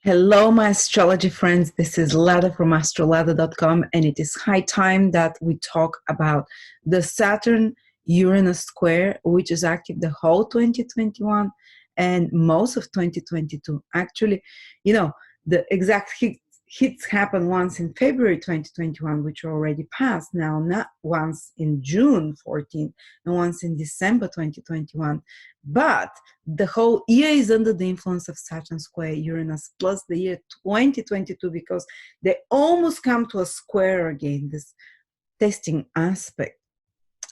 Hello, my astrology friends. This is Lada from AstroLada.com, and it is high time that we talk about the Saturn Uranus square, which is active the whole 2021 and most of 2022. Actually, the exact hits happen once in February 2021, which already passed now, not once in June 14 and once in December 2021. But the whole year is under the influence of Saturn square Uranus plus the year 2022, because they almost come to a square again, this testing aspect.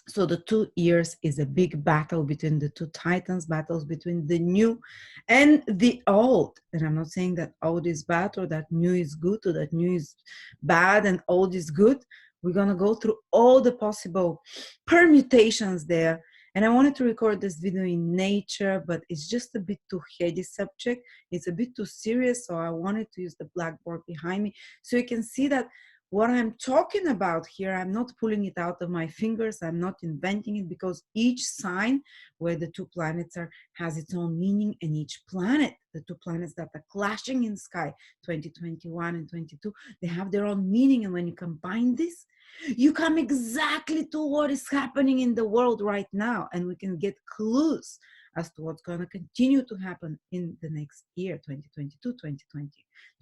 So the 2 years is a big battle between the two titans, battles between the new and the old. And I'm not saying that old is bad or that new is good or that new is bad and old is good. We're going to go through all the possible permutations there. And I wanted to record this video in nature, but it's just a bit too heady subject. It's a bit too serious. So I wanted to use the blackboard behind me so you can see that what I'm talking about here, I'm not pulling it out of my fingers. I'm not inventing it, because each sign where the two planets are has its own meaning, and each planet, the two planets that are clashing in sky, 2021 and 22, they have their own meaning. And when you combine this, you come exactly to what is happening in the world right now, and we can get clues as to what's going to continue to happen in the next year, 2022, 2020,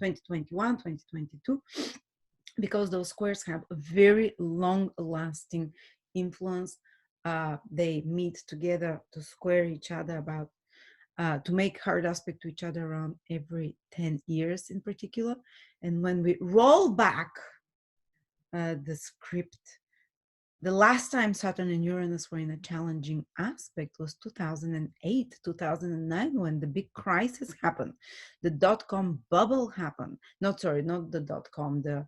2021, 2022. Because those squares have a very long-lasting influence. They meet together to square each other to make hard aspect to each other around every 10 years in particular. And when we roll back the script, the last time Saturn and Uranus were in a challenging aspect was 2008, 2009, when the big crisis happened. The dot-com bubble happened. Not the dot-com, the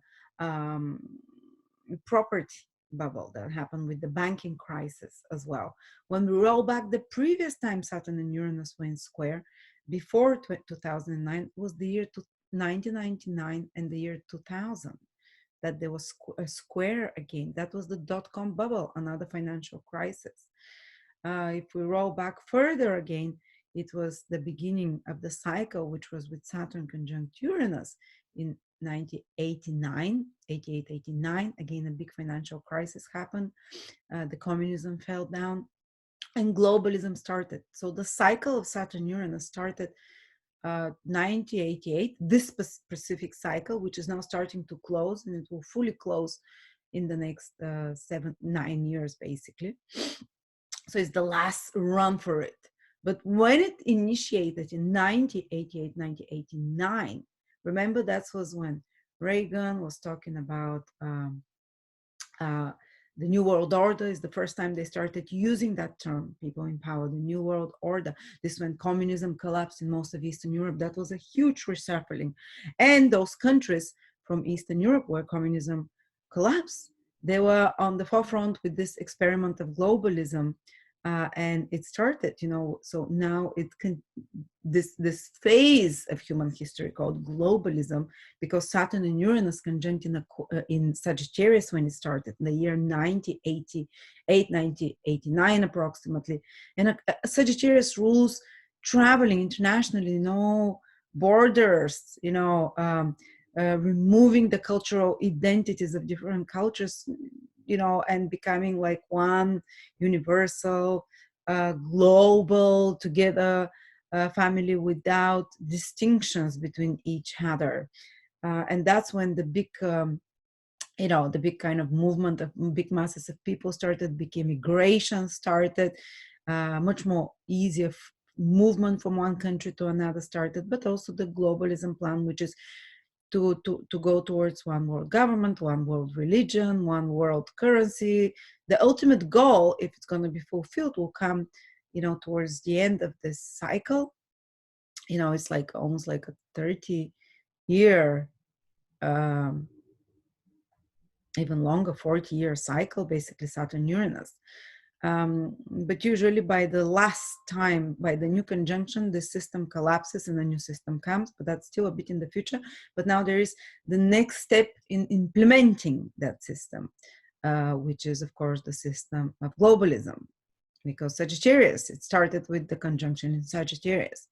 property bubble that happened with the banking crisis as well. When we roll back the previous time Saturn and Uranus were in square, before 2009, was the year 1999 and the year 2000. That there was a square again. That was the dot-com bubble, another financial crisis. If we roll back further again, it was the beginning of the cycle, which was with Saturn conjunct Uranus in 1989, 88, 89. Again, a big financial crisis happened. The communism fell down and globalism started. So the cycle of Saturn Uranus started 1988, this specific cycle, which is now starting to close, and it will fully close in the next 9 years, basically. So it's the last run for it. But when it initiated in 1988, 1989, remember that was when Reagan was talking about the New World Order. Is the first time they started using that term, people in power, the New World Order. This when communism collapsed in most of Eastern Europe. That was a huge reshuffling. And those countries from Eastern Europe where communism collapsed, they were on the forefront with this experiment of globalism. And it started, so now this phase of human history called globalism, because Saturn and Uranus conjunct in Sagittarius when it started in the year 1988, 1989 approximately. And Sagittarius rules traveling internationally, no borders, removing the cultural identities of different cultures, and becoming like one universal, global, together family without distinctions between each other. And that's when the big, the big kind of movement of big masses of people started, big immigration started, much more easier movement from one country to another started, but also the globalism plan, which is to go towards one world government, one world religion, one world currency. The ultimate goal, if it's going to be fulfilled, will come, towards the end of this cycle. It's like almost like a 30-year, even longer, 40-year cycle, basically Saturn Uranus. But usually by the last time, by the new conjunction, the system collapses and a new system comes, but that's still a bit in the future. But now there is the next step in implementing that system, which is, of course, the system of globalism, because Sagittarius, it started with the conjunction in Sagittarius.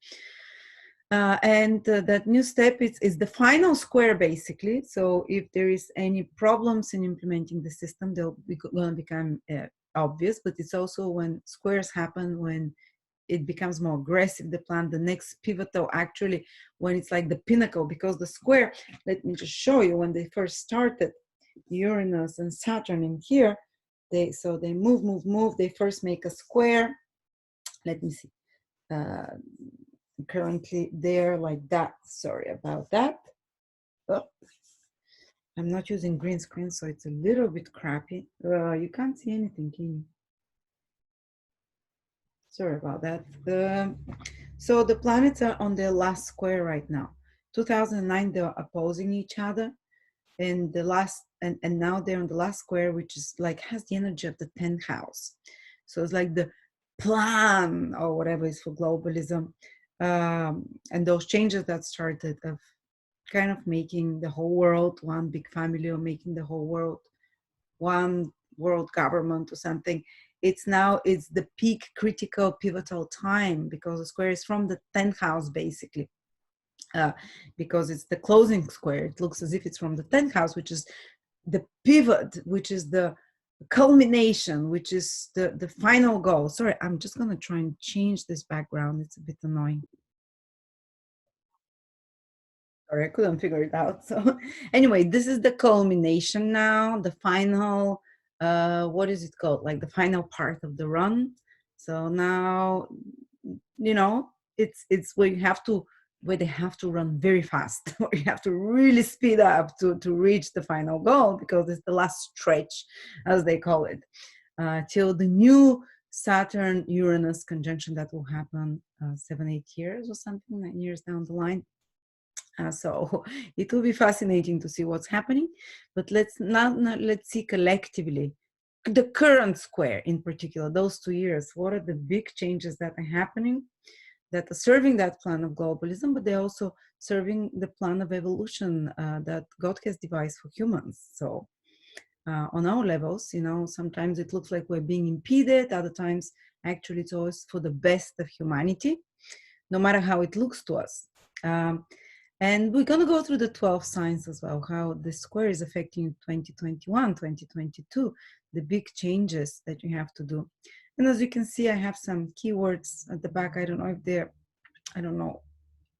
That new step is the final square, basically. So if there is any problems in implementing the system, they'll be going to become obvious. But it's also when squares happen, when it becomes more aggressive, the plan, the next pivotal, actually, when it's like the pinnacle, because the square, let me just show you, when they first started, Uranus and Saturn in here, they move, they first make a square. Let me see. Currently they're like that. Sorry about that. Oh, I'm not using green screen, so it's a little bit crappy. You can't see anything, can you? Sorry about that. So the planets are on their last square right now. 2009, they're opposing each other, and now they're on the last square, which is like has the energy of the 10th house. So it's like the plan or whatever is for globalism, and those changes that started of kind of making the whole world one big family, or making the whole world one world government or something. It's the peak critical pivotal time, because the square is from the 10th house, basically. Because it's the closing square. It looks as if it's from the 10th house, which is the pivot, which is the culmination, which is the final goal. Sorry, I'm just going to try and change this background. It's a bit annoying. Sorry, I couldn't figure it out. So anyway, this is the culmination now, the final, what is it called? Like the final part of the run. So now, it's where they have to run very fast, or you have to really speed up to reach the final goal, because it's the last stretch, as they call it, till the new Saturn Uranus conjunction that will happen 7-8 years or something, 9 years down the line. So it will be fascinating to see what's happening, but let's see collectively the current square in particular, those 2 years. What are the big changes that are happening, that are serving that plan of globalism, but they're also serving the plan of evolution that God has devised for humans. So on our levels, sometimes it looks like we're being impeded, other times actually it's always for the best of humanity, no matter how it looks to us. And we're going to go through the 12 signs as well, how the square is affecting 2021, 2022, the big changes that you have to do. And as you can see, I have some keywords at the back. I don't know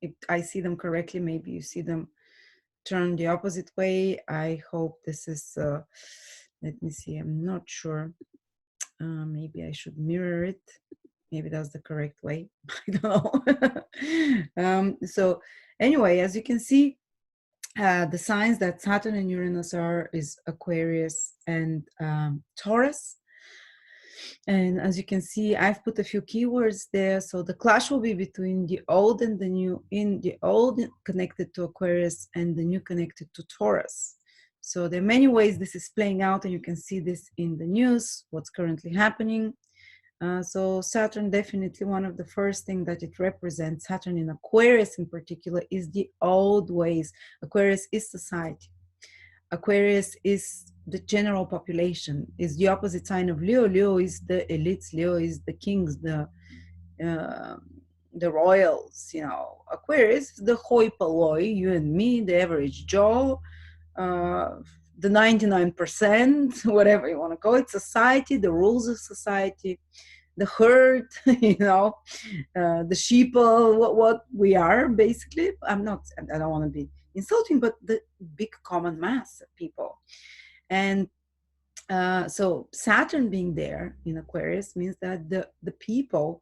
if I see them correctly. Maybe you see them turn the opposite way. I hope this is, let me see, I'm not sure. Maybe I should mirror it. Maybe that's the correct way. I don't know. So anyway, as you can see, the signs that Saturn and Uranus is Aquarius and Taurus. And as you can see, I've put a few keywords there. So the clash will be between the old and the new, in the old connected to Aquarius and the new connected to Taurus. So there are many ways this is playing out, and you can see this in the news, what's currently happening. So Saturn, definitely one of the first things that it represents, Saturn in Aquarius in particular, is the old ways. Aquarius is society. Aquarius is the general population, is the opposite sign of Leo. Leo is the elites, Leo is the kings, the royals, Aquarius, the hoi polloi, you and me, the average Joe, the 99%, whatever you want to call it, society, the rules of society, the herd, the sheeple, what we are, basically. I don't want to be insulting, but the big common mass of people. And so Saturn being there in Aquarius means that the people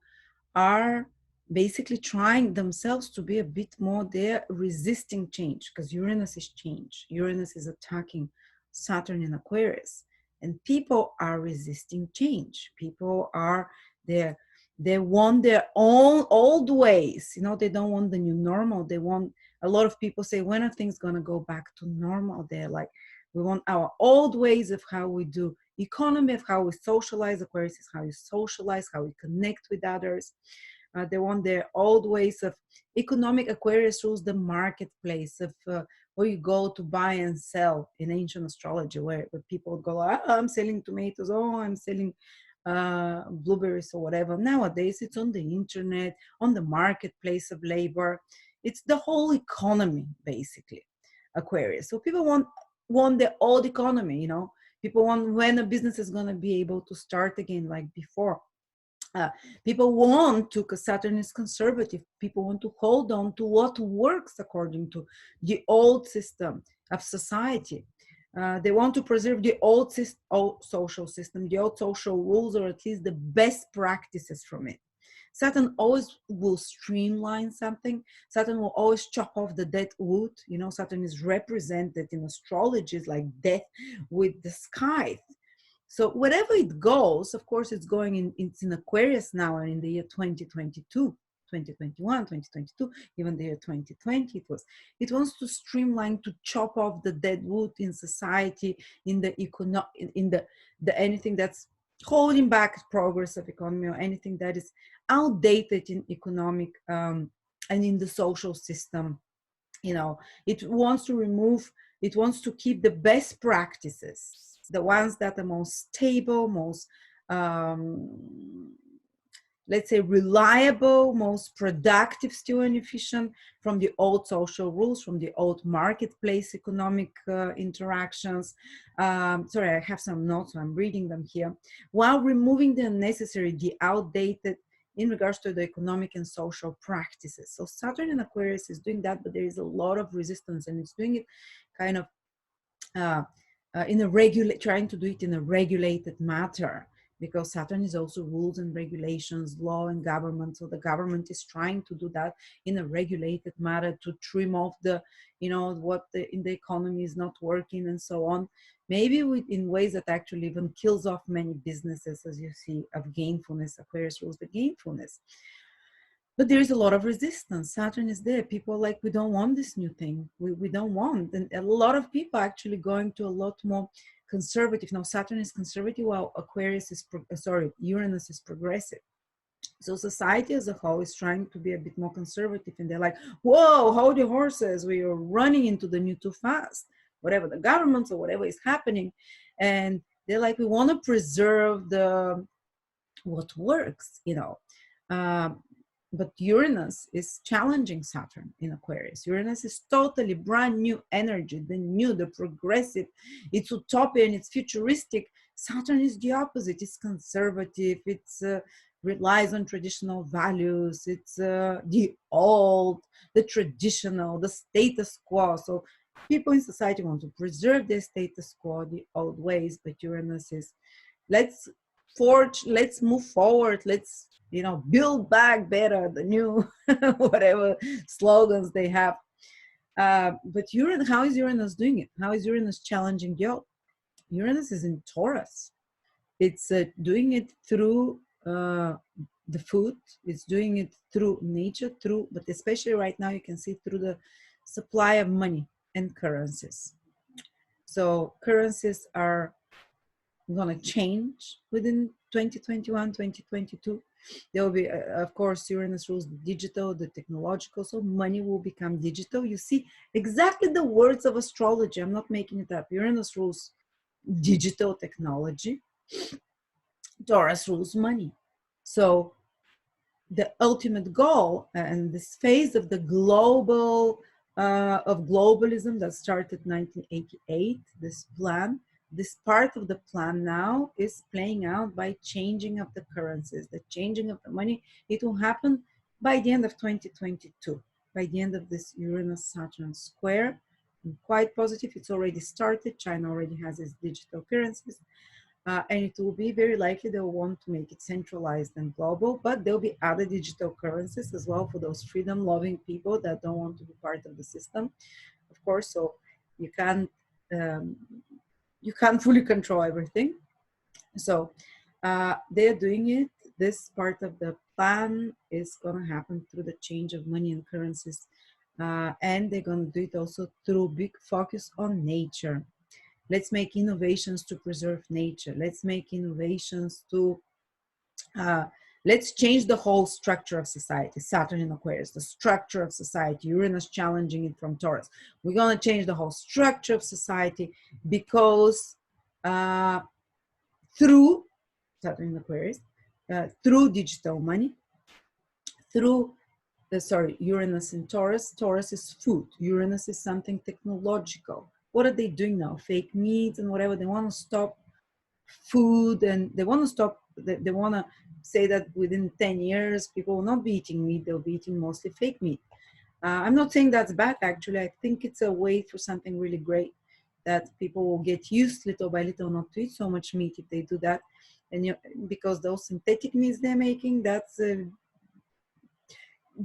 are basically trying themselves to be a bit more, they're resisting change, because Uranus is change. Uranus is attacking Saturn in Aquarius, and people are resisting change. People are there. They want their own old ways. They don't want the new normal. They want, a lot of people say, when are things going to go back to normal? They're like, we want our old ways of how we do economy, of how we socialize. Aquarius is how you socialize, how we connect with others. They want their old ways of economic. Aquarius rules the marketplace of where you go to buy and sell in ancient astrology, where people go, I'm selling tomatoes, I'm selling blueberries or whatever. Nowadays, it's on the internet, on the marketplace of labor. It's the whole economy, basically, Aquarius. So people want the old economy, you know. People want when a business is going to be able to start again like before. People want to, because Saturn is conservative, people want to hold on to what works according to the old system of society. They want to preserve the old social system, the old social rules, or at least the best practices from it. Saturn always will streamline something. Saturn will always chop off the dead wood. You know, Saturn is represented in astrology as like death with the sky. So wherever it goes, of course, it's going in, it's in Aquarius now, and in the year 2022, 2021, 2022, even the year 2020, it wants to streamline, to chop off the dead wood in society, in the in the anything that's holding back progress of economy, or anything that is outdated in economic and in the social system. You know, it wants to remove, it wants to keep the best practices, the ones that are most stable, most let's say reliable, most productive still and efficient, from the old social rules, from the old marketplace economic interactions. Sorry, I have some notes, so I'm reading them here, while removing the unnecessary, the outdated, in regards to the economic and social practices. So Saturn in Aquarius is doing that, but there is a lot of resistance, and it's doing it kind of in a trying to do it in a regulated matter, because Saturn is also rules and regulations, law and government. So the government is trying to do that in a regulated matter, to trim off the, you know, what in the economy is not working and so on. Maybe in ways that actually even kills off many businesses, as you see, of gainfulness. Aquarius rules the gainfulness. But there is a lot of resistance. Saturn is there. People are like, we don't want this new thing. We don't want. And a lot of people are actually going to a lot more conservative. Now, Saturn is conservative, while Aquarius is, Uranus is progressive. So society as a whole is trying to be a bit more conservative. And they're like, whoa, hold your horses. We are running into the new too fast. Whatever the governments or whatever is happening. And they're like, we want to preserve what works, you know. But Uranus is challenging Saturn in Aquarius. Uranus is totally brand new energy, the new, the progressive. It's utopian, it's futuristic. Saturn is the opposite. It's conservative. It's relies on traditional values. It's the old, the traditional, the status quo. So people in society want to preserve their status quo, the old ways. But Uranus is, let's move forward, let's, you know, build back better, the new whatever slogans they have. But Uranus, how is Uranus doing it? How is Uranus challenging you? Uranus is in Taurus. It's doing it through the food. It's doing it through nature, but especially right now you can see through the supply of money and currencies. So currencies are going to change within 2021, 2022. There will be, of course, Uranus rules the digital, the technological, so money will become digital. You see exactly the words of astrology. I'm not making it up. Uranus rules digital technology. Taurus rules money. So the ultimate goal and this phase of the globalism that started 1988, this plan, this part of the plan now is playing out by changing of the currencies, the changing of the money. It will happen by the end of 2022, by the end of this Uranus-Saturn square. I'm quite positive it's already started. China already has its digital currencies. And it will be very likely they'll want to make it centralized and global, but there'll be other digital currencies as well for those freedom-loving people that don't want to be part of the system, of course. So you can't fully control everything. So they're doing it. This part of the plan is going to happen through the change of money and currencies, and they're going to do it also through big focus on nature. Let's make innovations to preserve nature. Let's make innovations to, let's change the whole structure of society. Saturn in Aquarius, the structure of society. Uranus challenging it from Taurus. We're going to change the whole structure of society because through Saturn in Aquarius, through digital money, through sorry, Uranus in Taurus. Taurus is food. Uranus is something technological. What are they doing now? Fake meat and whatever. They want to stop food, and they want to stop, they want to say that within 10 years, people will not be eating meat. They'll be eating mostly fake meat. I'm not saying that's bad, actually. I think it's a way for something really great, that people will get used little by little not to eat so much meat if they do that. And because those synthetic meats they're making, that's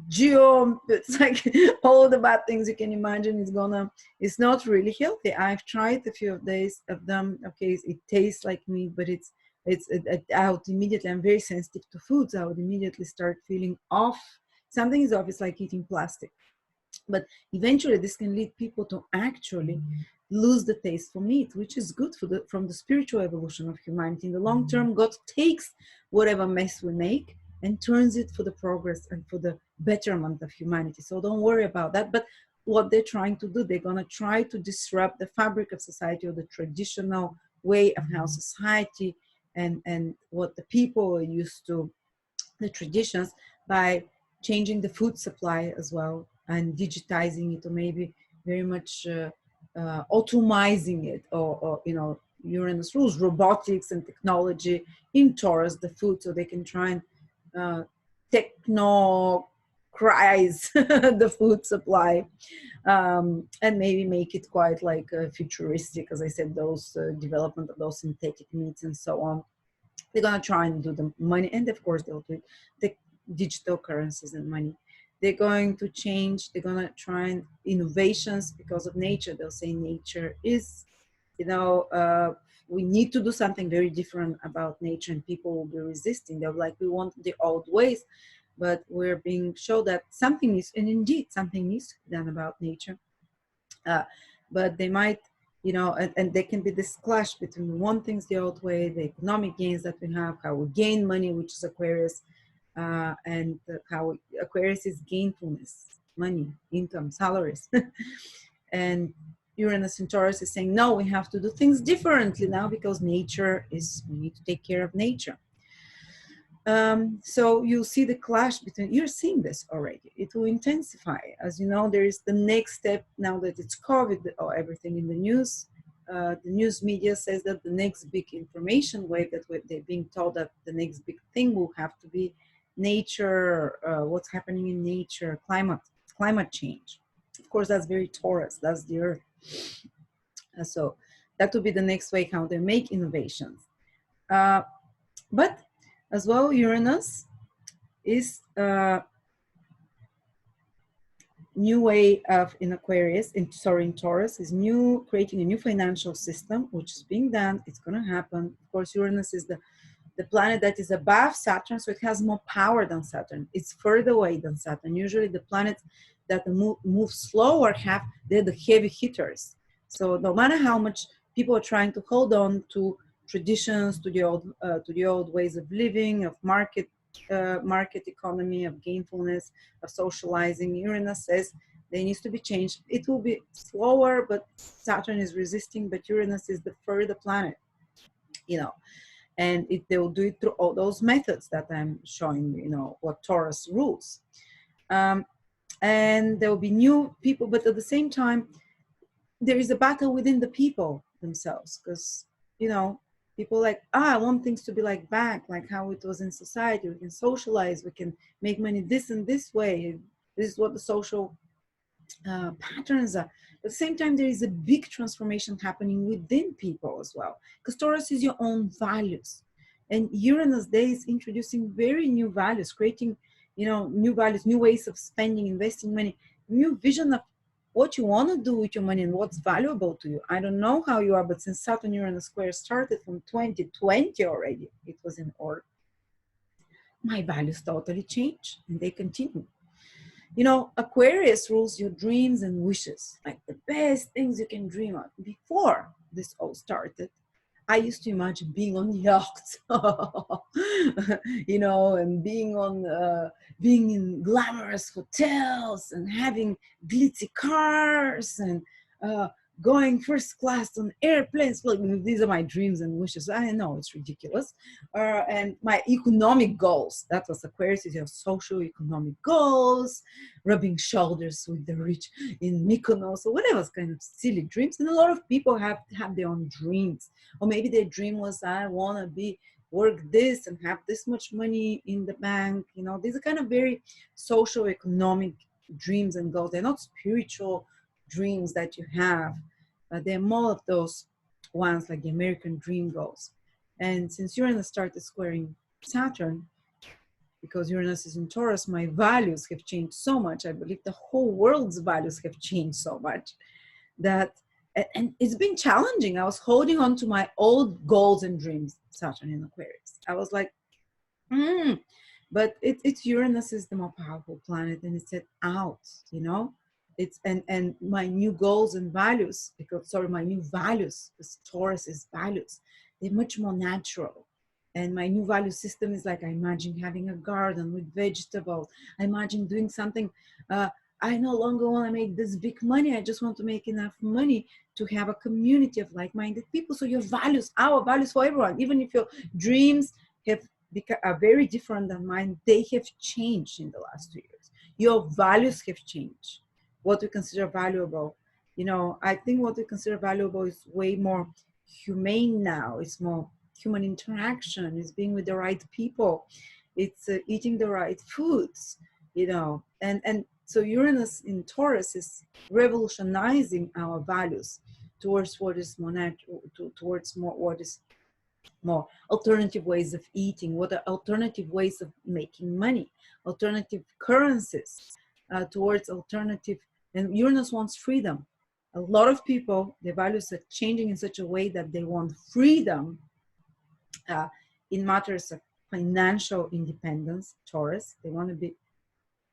it's like all the bad things you can imagine. It's not really healthy. I've tried a few of days of them. Okay, it tastes like meat, but I would immediately, I'm very sensitive to foods. I would immediately start feeling off. Something is off. It's like eating plastic. But eventually this can lead people to actually lose the taste for meat, which is good for from the spiritual evolution of humanity. In the long term, God takes whatever mess we make and turns it for the progress and for the betterment of humanity. So don't worry about that. But what they're trying to do, they're going to try to disrupt the fabric of society, or the traditional way of how society and what the people are used to, the traditions, by changing the food supply as well, and digitizing it, or maybe very much automizing it, or Uranus rules robotics and technology in Taurus, the food, so they can try and technocratize the food supply, and maybe make it quite like futuristic, as I said, those development of those synthetic meats and so on. They're going to try and do the money, and of course they'll do the digital currencies and money. They're going to change, they're going to try and innovations because of nature. They'll say nature is, we need to do something very different about nature, and people will be resisting. They're like, we want the old ways, but we're being shown that something is, and indeed something needs to be done about nature. But they might, and there can be this clash between one thing's the old way, the economic gains that we have, how we gain money, which is Aquarius, and how Aquarius is gainfulness, money, income, salaries. And Uranus in Taurus is saying, no, we have to do things differently now, because nature is, we need to take care of nature. So you'll see the clash between, you're seeing this already. It will intensify. As you know, there is the next step now that it's COVID, or everything in the news. The news media says that the next big information wave, that they're being told that the next big thing will have to be nature, what's happening in nature, climate change. Of course, that's very Taurus, that's the earth. So that will be the next way how they make innovations. But as well, Uranus is a new way of, in Aquarius, in Taurus, is creating a new financial system, which is being done. It's going to happen. Of course, Uranus is the planet that is above Saturn, so it has more power than Saturn. It's further away than Saturn. Usually the planets that move slower they're the heavy hitters. So no matter how much people are trying to hold on to traditions, to the old ways of living, of market economy, of gainfulness, of socializing, Uranus says there needs to be change. It will be slower, but Saturn is resisting, but Uranus is the further planet, and they will do it through all those methods that I'm showing you, what Taurus rules. And there will be new people, but at the same time, there is a battle within the people themselves, because, people like, I want things to be like back, like how it was in society. We can socialize, we can make money this and this way. This is what the social patterns are. At the same time, there is a big transformation happening within people as well, because Taurus is your own values, and Uranus Day is introducing very new values, creating, new values, new ways of spending, investing money, new vision of what you want to do with your money and what's valuable to you. I don't know how you are, but since Saturn Uranus square started from 2020 already, it was in order. My values totally changed, and they continue. Aquarius rules your dreams and wishes, like the best things you can dream of. Before this all started, I used to imagine being on yachts, and being in glamorous hotels and having glitzy cars and going first class on airplanes. Look, these are my dreams and wishes. I know it's ridiculous. And my economic goals. That was Aquarius, is your social economic goals, rubbing shoulders with the rich in Mykonos or whatever kind of silly dreams. And a lot of people have their own dreams. Or maybe their dream was, I want to be work this and have this much money in the bank. You know, these are kind of very social economic dreams and goals. They're not spiritual dreams that you have, but they're more of those ones like the American dream goals. And since Uranus started squaring Saturn, because Uranus is in Taurus, my values have changed so much. I believe the whole world's values have changed so much that, and it's been challenging. I was holding on to my old goals and dreams, Saturn in Aquarius. I was like, but it's Uranus is the more powerful planet, and it said out, you know, it's and my new goals and values, because sorry, my new values, because Taurus is values, they're much more natural. And my new value system is like, I imagine having a garden with vegetables. I imagine doing something. I no longer want to make this big money. I just want to make enough money to have a community of like-minded people. So your values, our values for everyone, even if your dreams are very different than mine, they have changed in the last 2 years. Your values have changed. What we consider valuable, you know, I think what we consider valuable is way more humane now. It's more human interaction. It's being with the right people. It's eating the right foods, you know, and so Uranus in Taurus is revolutionizing our values towards what is more natural, towards more what is more alternative ways of eating, what are alternative ways of making money, alternative currencies, towards alternative, and Uranus wants freedom. A lot of people, their values are changing in such a way that they want freedom in matters of financial independence, Taurus. They want to be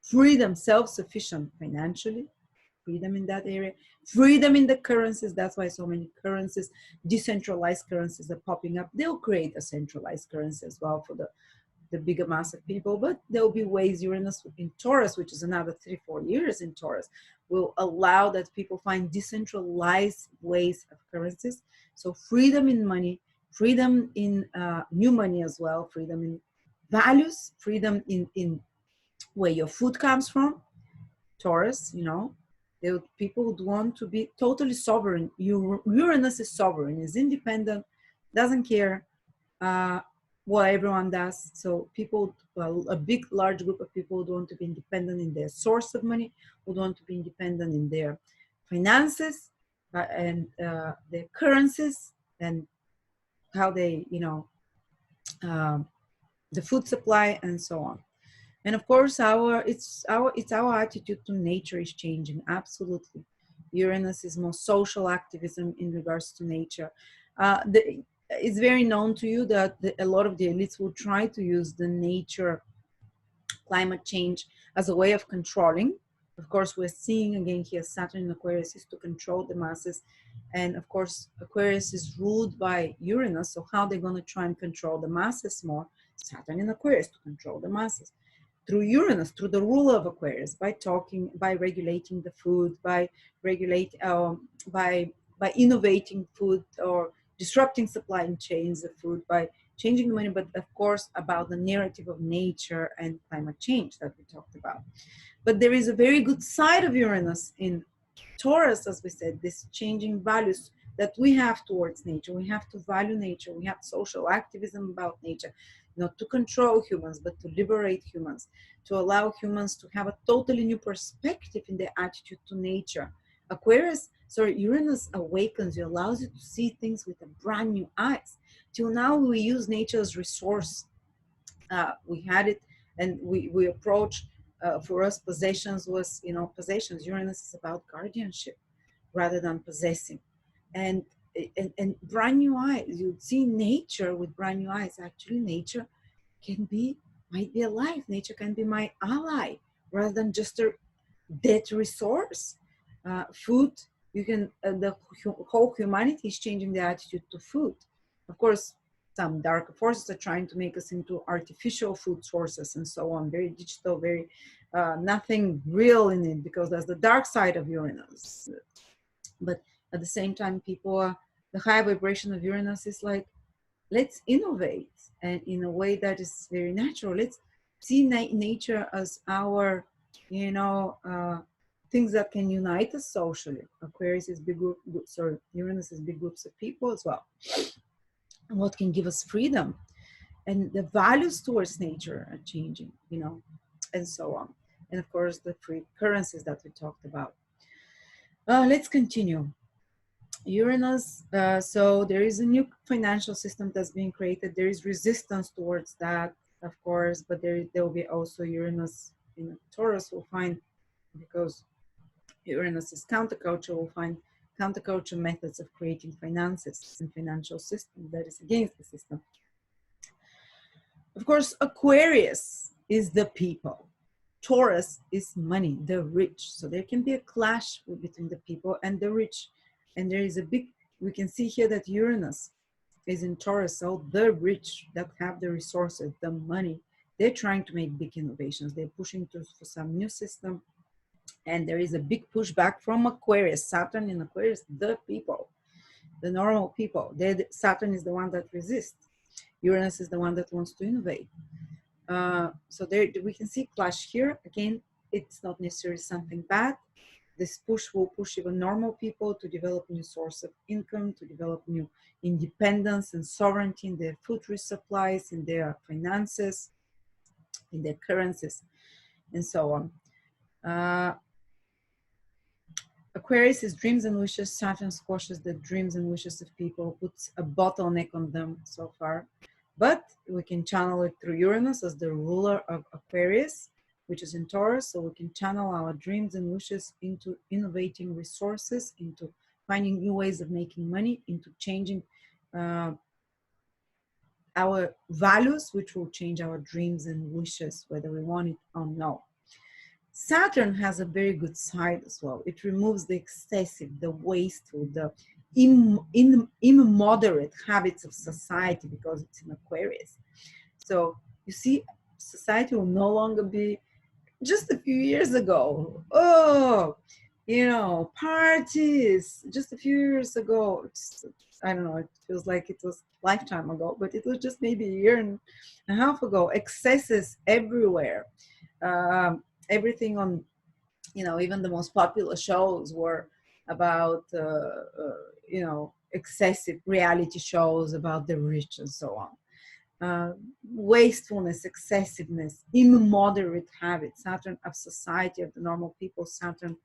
freedom, self-sufficient financially, freedom in that area, freedom in the currencies. That's why so many currencies, decentralized currencies are popping up. They'll create a centralized currency as well for the bigger mass of people, but there'll be ways. Uranus in Taurus, which is another 3-4 years in Taurus, will allow that people find decentralized ways of currencies. So freedom in money, freedom in new money as well, freedom in values, freedom in where your food comes from. Taurus, you know, people would want to be totally sovereign. Uranus is sovereign, is independent, doesn't care what everyone does. So people, well, a big, large group of people would want to be independent in their source of money, would want to be independent in their finances and their currencies, and how they, you know, the food supply and so on. And of course, it's our attitude to nature is changing. Absolutely, Uranus is more social activism in regards to nature. It's very known to you that a lot of the elites will try to use the nature, climate change as a way of controlling. Of course, we're seeing again here Saturn in Aquarius is to control the masses. And of course, Aquarius is ruled by Uranus. So how they're going to try and control the masses more? Saturn in Aquarius to control the masses. Through Uranus, through the ruler of Aquarius, by talking, by regulating the food, by innovating food or disrupting supply chains of food, by changing the money, but of course about the narrative of nature and climate change that we talked about. But there is a very good side of Uranus in Taurus, as we said, this changing values that we have towards nature. We have to value nature. We have social activism about nature, not to control humans, but to liberate humans, to allow humans to have a totally new perspective in their attitude to nature. Uranus awakens you, allows you to see things with a brand new eyes. Till now, we use nature as resource. We had it, and we approach, for us, possessions was, you know, possessions. Uranus is about guardianship rather than possessing. And brand new eyes. You'd see nature with brand new eyes. Actually, nature might be alive. Nature can be my ally rather than just a dead resource. Food, you can, the whole humanity is changing their attitude to food. Of course, some dark forces are trying to make us into artificial food sources and so on, very digital, very nothing real in it, because that's the dark side of Uranus. But At the same time, people are, the high vibration of Uranus is like, let's innovate, and in a way that is very natural. Let's see nature as our, you know, things that can unite us socially. Aquarius is big group, sorry, Uranus is big groups of people as well. And what can give us freedom, and the values towards nature are changing, you know, and so on. And of course, the free currencies that we talked about. Let's continue. Uranus, so there is a new financial system that's being created. There is resistance towards that, of course, but there will be also Uranus in Taurus will find, because Uranus is counterculture, will find counterculture methods of creating finances and financial system that is against the system. Of course, Aquarius is the people. Taurus is money, the rich. So there can be a clash between the people and the rich. And there is a big, we can see here that Uranus is in Taurus. So the rich that have the resources, the money, they're trying to make big innovations. They're pushing for some new system. And there is a big pushback from Aquarius. Saturn in Aquarius, the people, the normal people. Saturn is the one that resists. Uranus is the one that wants to innovate. So there we can see clash here. Again, it's not necessarily something bad. This push will push even normal people to develop new source of income, to develop new independence and sovereignty in their food supplies, in their finances, in their currencies, and so on. Aquarius is dreams and wishes. Saturn squashes the dreams and wishes of people, puts a bottleneck on them so far. But we can channel it through Uranus as the ruler of Aquarius, which is in Taurus. So we can channel our dreams and wishes into innovating resources, into finding new ways of making money, into changing our values, which will change our dreams and wishes, whether we want it or not. Saturn has a very good side as well. It removes the excessive, the wasteful, the immoderate habits of society, because it's in Aquarius. So you see, society will no longer be just a few years ago. Oh, you know, parties. Just a few years ago. I don't know, it feels like it was a lifetime ago, but it was just maybe a year and a half ago. Excesses everywhere. Everything on, you know, even the most popular shows were about, you know, excessive reality shows about the rich and so on. Wastefulness, excessiveness, immoderate habits. Saturn of society, of the normal people, Saturn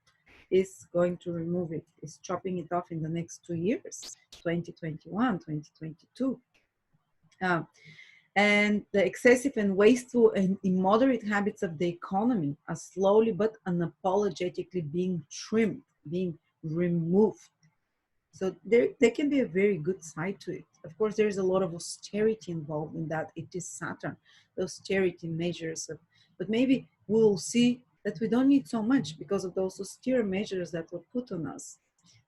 is going to remove it, is chopping it off in the next 2 years, 2021, 2022. And the excessive and wasteful and immoderate habits of the economy are slowly but unapologetically being trimmed, being removed. So there can be a very good side to it. Of course, there is a lot of austerity involved in that. It is Saturn, the austerity measures. But maybe we'll see that we don't need so much because of those austere measures that were put on us,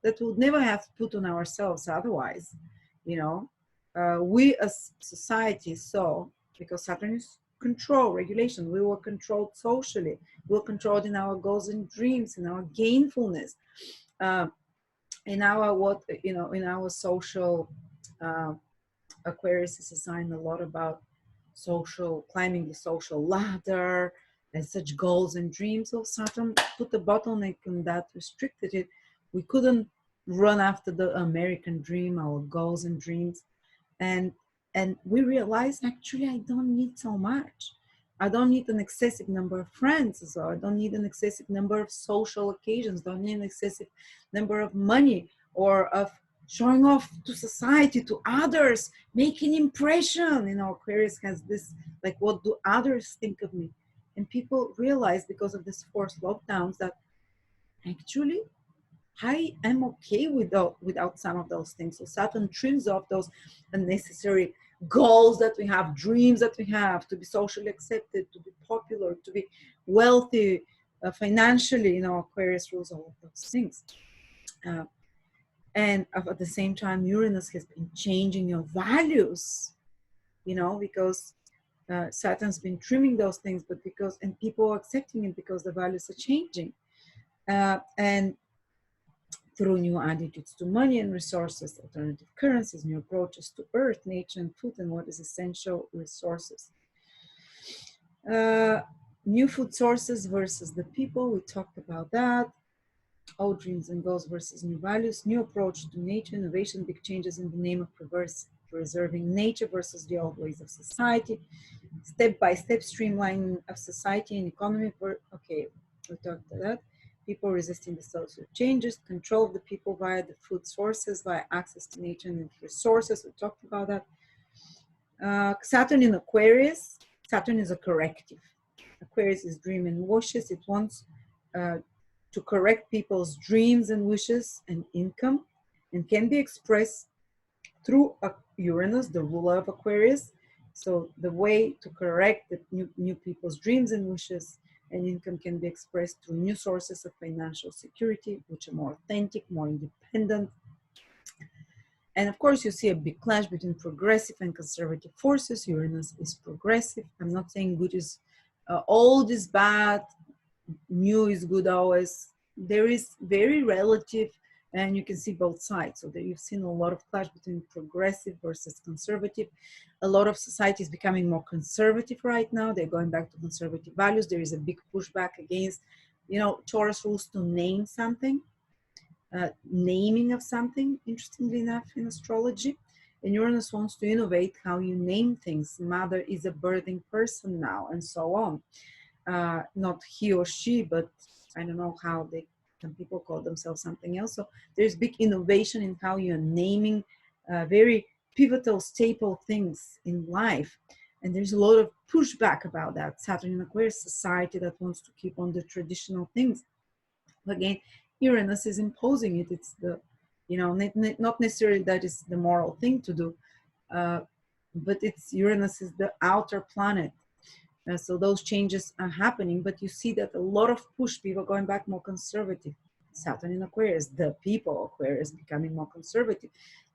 that we would never have put on ourselves otherwise, you know. We as society saw, because Saturn is control, regulation, we were controlled socially, we were controlled in our goals and dreams, in our gainfulness, in our in our social. Aquarius is assigned a lot about social, climbing the social ladder, and such goals and dreams. So Saturn put a bottleneck on that, restricted it. We couldn't run after the American dream, our goals and dreams. And we realized, actually, I don't need so much. I don't need an excessive number of friends, so I don't need an excessive number of social occasions, don't need an excessive number of money, or of showing off to society, to others, making impression. You know, Aquarius has this, like, what do others think of me? And people realize, because of this forced lockdowns, that actually I am okay without some of those things. So Saturn trims off those unnecessary goals that we have, dreams that we have, to be socially accepted, to be popular, to be wealthy, financially. You know, Aquarius rules all of those things. And at the same time, Uranus has been changing your values, you know, because Saturn's been trimming those things, but and people are accepting it because the values are changing. And through new attitudes to money and resources, alternative currencies, new approaches to earth, nature, and food, and what is essential resources. New food sources versus the people, we talked about that. Old dreams and goals versus new values, new approach to nature, innovation, big changes in the name of preserving nature versus the old ways of society, step-by-step streamlining of society and economy. Okay, we talked about that. People resisting the social changes, control of the people via the food sources, via access to nature and resources. We talked about that. Saturn in Aquarius. Saturn is a corrective. Aquarius is dream and wishes. It wants to correct people's dreams and wishes and income, and can be expressed through Uranus, the ruler of Aquarius. So the way to correct the new people's dreams and wishes and income can be expressed through new sources of financial security, which are more authentic, more independent. And of course, you see a big clash between progressive and conservative forces. Uranus is progressive. I'm not saying good is old is bad, new is good always. There is very relative, and you can see both sides. So that you've seen a lot of clash between progressive versus conservative. A lot of society is becoming more conservative right now. They're going back to conservative values. There is a big pushback against, you know, Taurus rules to name something, naming of something, interestingly enough, in astrology. And Uranus wants to innovate how you name things. Mother is a birthing person now, and so on. Not he or she, but I don't know how some people call themselves something else. So there's big innovation in how you're naming very pivotal, staple things in life. And there's a lot of pushback about that. Saturn in Aquarius, society that wants to keep on the traditional things. Again, Uranus is imposing it. It's the, you know, not necessarily that is the moral thing to do, but it's Uranus is the outer planet. So those changes are happening, but you see that a lot of push, people going back more conservative. Saturn in Aquarius, the people Aquarius becoming more conservative.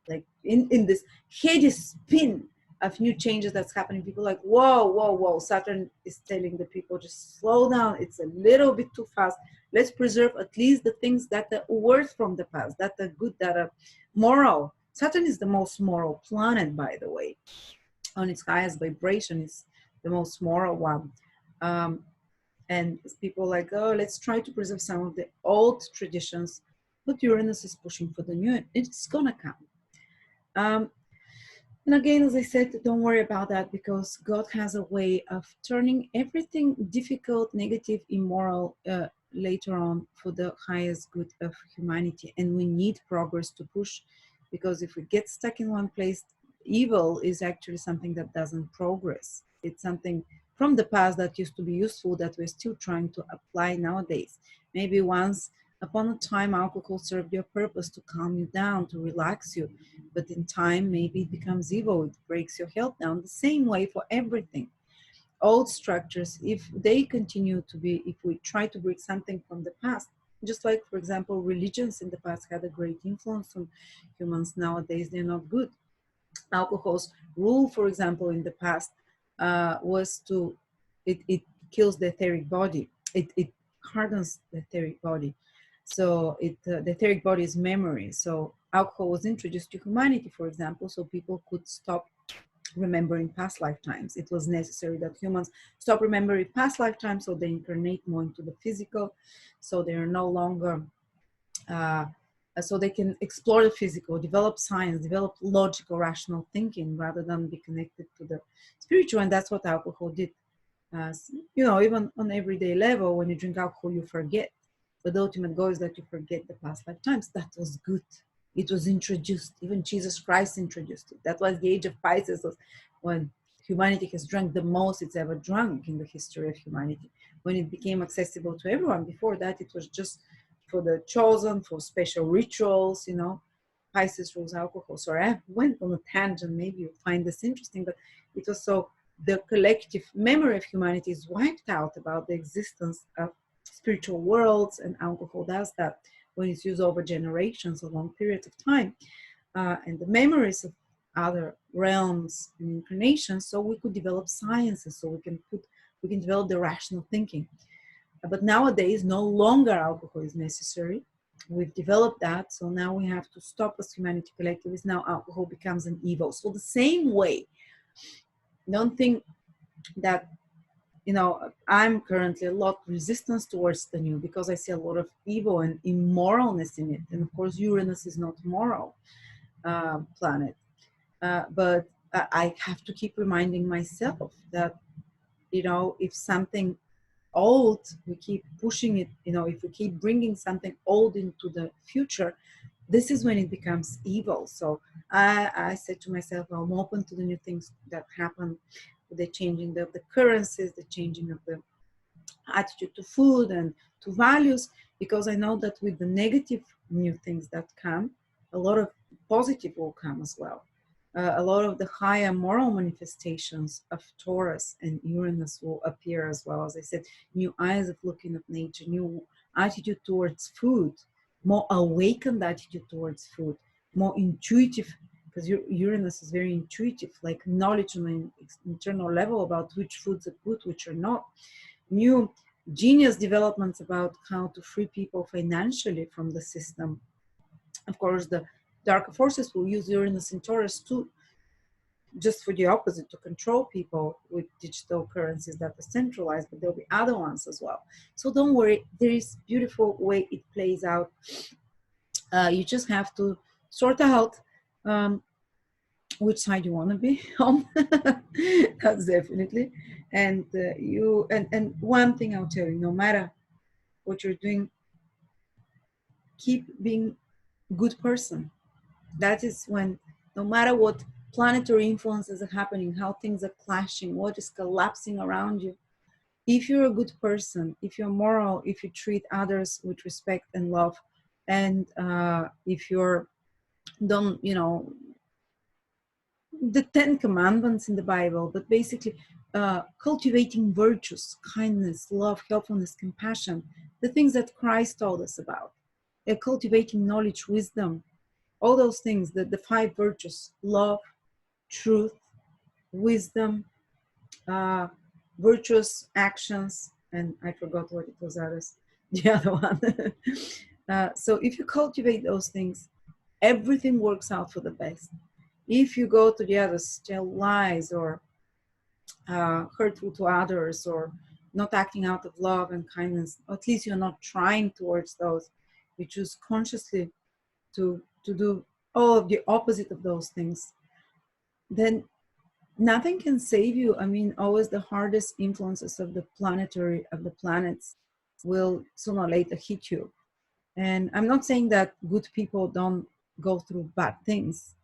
Like in this heady spin of new changes that's happening, people like, whoa, whoa, whoa. Saturn is telling the people, just slow down. It's a little bit too fast. Let's preserve at least the things that are worth from the past, that are good, that are moral. Saturn is the most moral planet, by the way. On its highest vibration, it's the most moral one. And people like, oh, let's try to preserve some of the old traditions, but Uranus is pushing for the new, and it's gonna come. And again, as I said, don't worry about that, because God has a way of turning everything difficult, negative, immoral later on for the highest good of humanity. And we need progress to push, because if we get stuck in one place, evil is actually something that doesn't progress. It's something from the past that used to be useful that we're still trying to apply nowadays. Maybe once upon a time, alcohol served your purpose to calm you down, to relax you. But in time, maybe it becomes evil. It breaks your health down. The same way for everything. Old structures, if they continue to be, if we try to break something from the past, just like, for example, religions in the past had a great influence on humans. Nowadays, they're not good. Alcohol's rule, for example, in the past was to, it kills the etheric body. It hardens the etheric body. So the etheric body is memory. So alcohol was introduced to humanity, for example, so people could stop remembering past lifetimes. It was necessary that humans stop remembering past lifetimes, so they incarnate more into the physical, so they are no longer so they can explore the physical, develop science, develop logical, rational thinking, rather than be connected to the spiritual. And that's what alcohol did. You know, even on everyday level, when you drink alcohol, you forget. But the ultimate goal is that you forget the past lifetimes. That was good. It was introduced. Even Jesus Christ introduced it. That was the age of Pisces, when humanity has drunk the most it's ever drunk in the history of humanity, when it became accessible to everyone. Before that, it was just for the chosen, for special rituals, you know. Pisces rules alcohol. Sorry, I went on a tangent. Maybe you'll find this interesting, but it was so the collective memory of humanity is wiped out about the existence of spiritual worlds, and alcohol does that when it's used over generations, a long period of time, and the memories of other realms and incarnations, so we could develop sciences, so we can develop the rational thinking. But nowadays, no longer alcohol is necessary. we've developed that. So now we have to stop as humanity collectively. Now alcohol becomes an evil. So the same way, don't think that, you know, I'm currently a lot resistance towards the new because I see a lot of evil and immoralness in it. And of course, Uranus is not moral planet. But I have to keep reminding myself that, you know, if something old, we keep pushing it, you know, if we keep bringing something old into the future, this is when it becomes evil. So I said to myself, I'm open to the new things that happen, the changing of the currencies, the changing of the attitude to food and to values, because I know that with the negative new things that come, a lot of positive will come as well. A lot of the higher moral manifestations of Taurus and Uranus will appear as well. As I said, new eyes of looking at nature, new attitude towards food, more awakened attitude towards food, more intuitive, because Uranus is very intuitive, like knowledge on an internal level about which foods are good, which are not. New genius developments about how to free people financially from the system. Of course, the darker forces will use Uranus and Taurus too, just for the opposite, to control people with digital currencies that are centralized, but there'll be other ones as well. So don't worry, there is beautiful way it plays out. You just have to sort out which side you want to be on. That's definitely. And and one thing I'll tell you, no matter what you're doing, keep being a good person. That is when, no matter what planetary influences are happening, how things are clashing, what is collapsing around you, if you're a good person, if you're moral, if you treat others with respect and love, and if you're, don't, you know, the 10 commandments in the Bible, but basically cultivating virtues, kindness, love, helpfulness, compassion, the things that Christ told us about, cultivating knowledge, wisdom, all those things, the 5 virtues: love, truth, wisdom, virtuous actions, and I forgot what it was, others, the other one. So if you cultivate those things, everything works out for the best. If you go to the others, tell lies, or hurtful to others, or not acting out of love and kindness, at least you're not trying towards those. You choose consciously to do all of the opposite of those things, then nothing can save you. I mean, always the hardest influences of the planets will sooner or later hit you. And I'm not saying that good people don't go through bad things.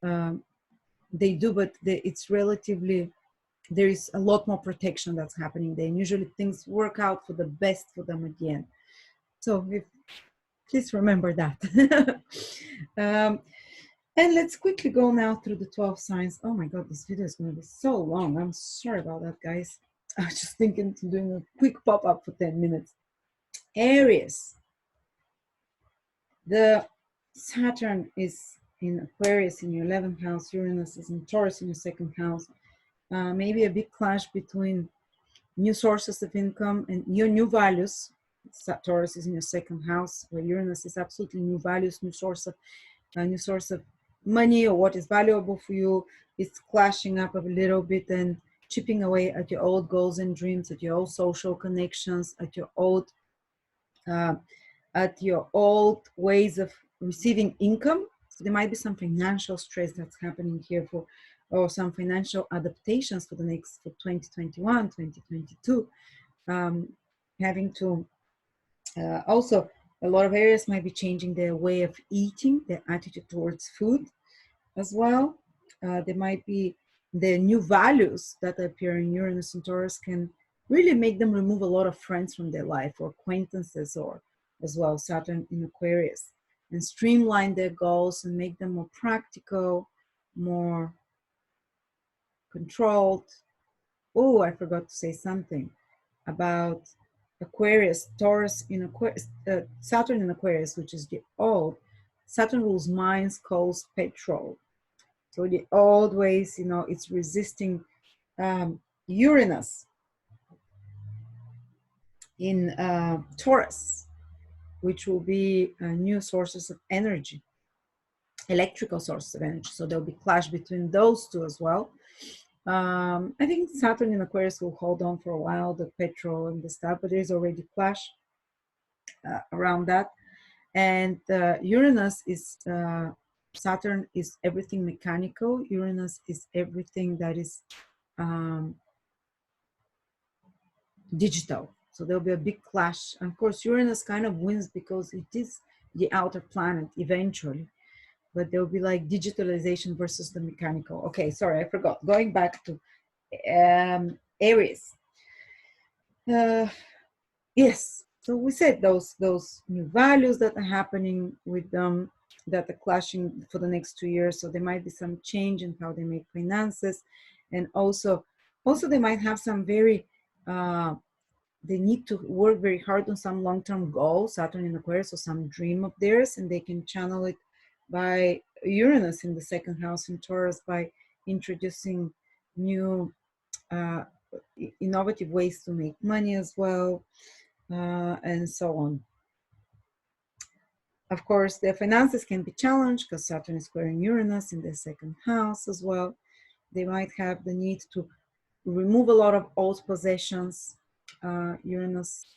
They do, but it's relatively, there is a lot more protection that's happening there. And usually things work out for the best for them at the end. So please remember that. And let's quickly go now through the 12 signs. Oh my God, this video is going to be so long. I'm sorry about that, guys. I was just thinking of doing a quick pop-up for 10 minutes. Aries. The Saturn is in Aquarius in your 11th house. Uranus is in Taurus in your 2nd house. Maybe a big clash between new sources of income and your new values. Taurus is in your 2nd house, where Uranus is absolutely new values, new source of money, or what is valuable for you. It's clashing up a little bit and chipping away at your old goals and dreams, at your old social connections, at your old ways of receiving income. So there might be some financial stress that's happening here or some financial adaptations for 2021, 2022. Having to also, a lot of areas might be changing their way of eating, their attitude towards food as well. There might be the new values that appear in Uranus and Taurus can really make them remove a lot of friends from their life, or acquaintances, or as well Saturn in Aquarius, and streamline their goals and make them more practical, more controlled. Oh, I forgot to say something about Aquarius, Taurus in Aquarius, Saturn in Aquarius, which is the old. Saturn rules minds, coals, petrol. So the old ways, you know, it's resisting Uranus in Taurus, which will be new sources of energy, electrical sources of energy. So there'll be clash between those two as well. I think Saturn in Aquarius will hold on for a while, the petrol and the stuff, but there's already clash around that. And Uranus is, Saturn is everything mechanical. Uranus is everything that is digital. So there'll be a big clash. And of course, Uranus kind of wins because it is the outer planet eventually. But there'll be like digitalization versus the mechanical. Okay, sorry, I forgot. Going back to Aries. Yes, so we said those new values that are happening with them, that are clashing for the next 2 years. So there might be some change in how they make finances, and also they might have some very they need to work very hard on some long-term goal, Saturn in Aquarius, or some dream of theirs, and they can channel it by Uranus in the second house in Taurus by introducing new innovative ways to make money as well, and so on. Of course, their finances can be challenged because Saturn is squaring Uranus in the second house as well. They might have the need to remove a lot of old possessions. Uranus,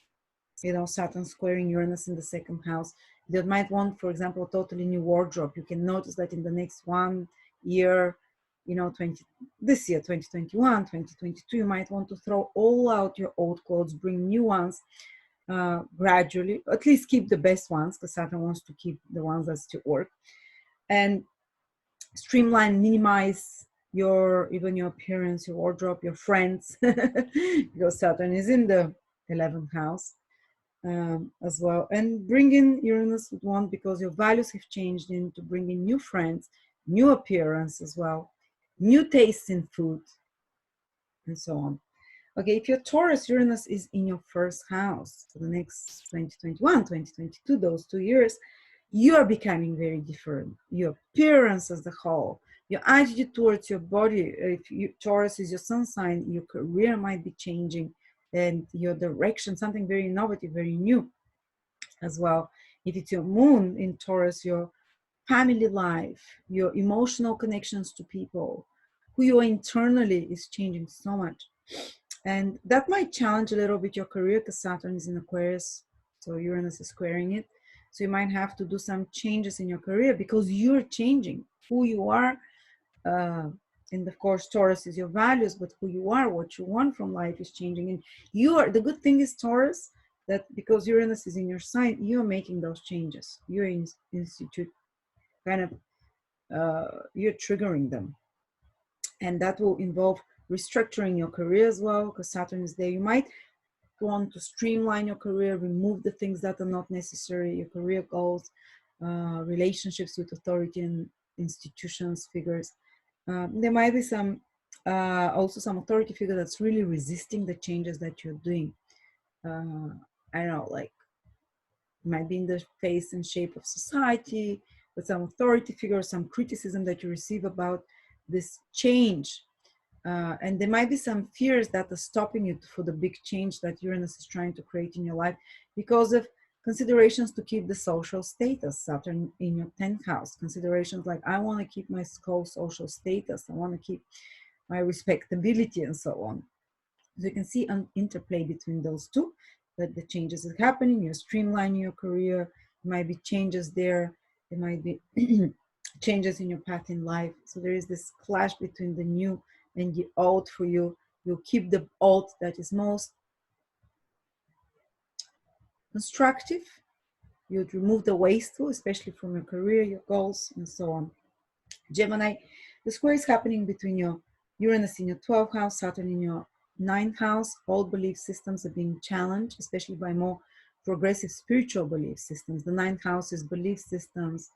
Saturn squaring Uranus in the second house. They might want, for example, a totally new wardrobe. You can notice that in the next 1 year, this year, 2021, 2022, you might want to throw all out your old clothes, bring new ones gradually, at least keep the best ones, because Saturn wants to keep the ones that still work, and streamline, minimize even your appearance, your wardrobe, your friends, because Saturn is in the 11th house as well. And bring in Uranus would want, because your values have changed, into bringing new friends, new appearance as well, new tastes in food, and so on. Okay, if your Taurus, Uranus is in your first house for the next 2021, 2022, those 2 years, you are becoming very different. Your appearance as a whole, your attitude towards your body. If Taurus is your sun sign, your career might be changing, and your direction, something very innovative, very new as well. If it's your moon in Taurus, your family life, your emotional connections to people, who you are internally is changing so much. And that might challenge a little bit your career, because Saturn is in Aquarius, so Uranus is squaring it. So you might have to do some changes in your career because you're changing who you are. And of course, Taurus is your values, but who you are, what you want from life is changing. And the good thing is, Taurus, that because Uranus is in your sign, you're making those changes. You're you're triggering them. And that will involve restructuring your career as well, because Saturn is there. You might want to streamline your career, remove the things that are not necessary, your career goals, relationships with authority and institutions, figures. There might be also some authority figure that's really resisting the changes that you're doing. I don't know, like, might be in the face and shape of society, but some authority figure, some criticism that you receive about this change. And there might be some fears that are stopping you for the big change that Uranus is trying to create in your life, because of considerations to keep the social status. Saturn in your 10th house, considerations like, I want to keep my social status, I want to keep my respectability, and so on. So you can see an interplay between those two, that the changes are happening. You're streamlining your career. There might be changes there. There might be changes in your path in life. So there is this clash between the new and the old for you. You'll keep the old that is most constructive. You'd remove the wasteful, especially from your career, your goals, and so on. Gemini, the square is happening between your Uranus in your 12th house, Saturn in your 9th house. Old belief systems are being challenged, especially by more progressive spiritual belief systems. The 9th house is belief systems,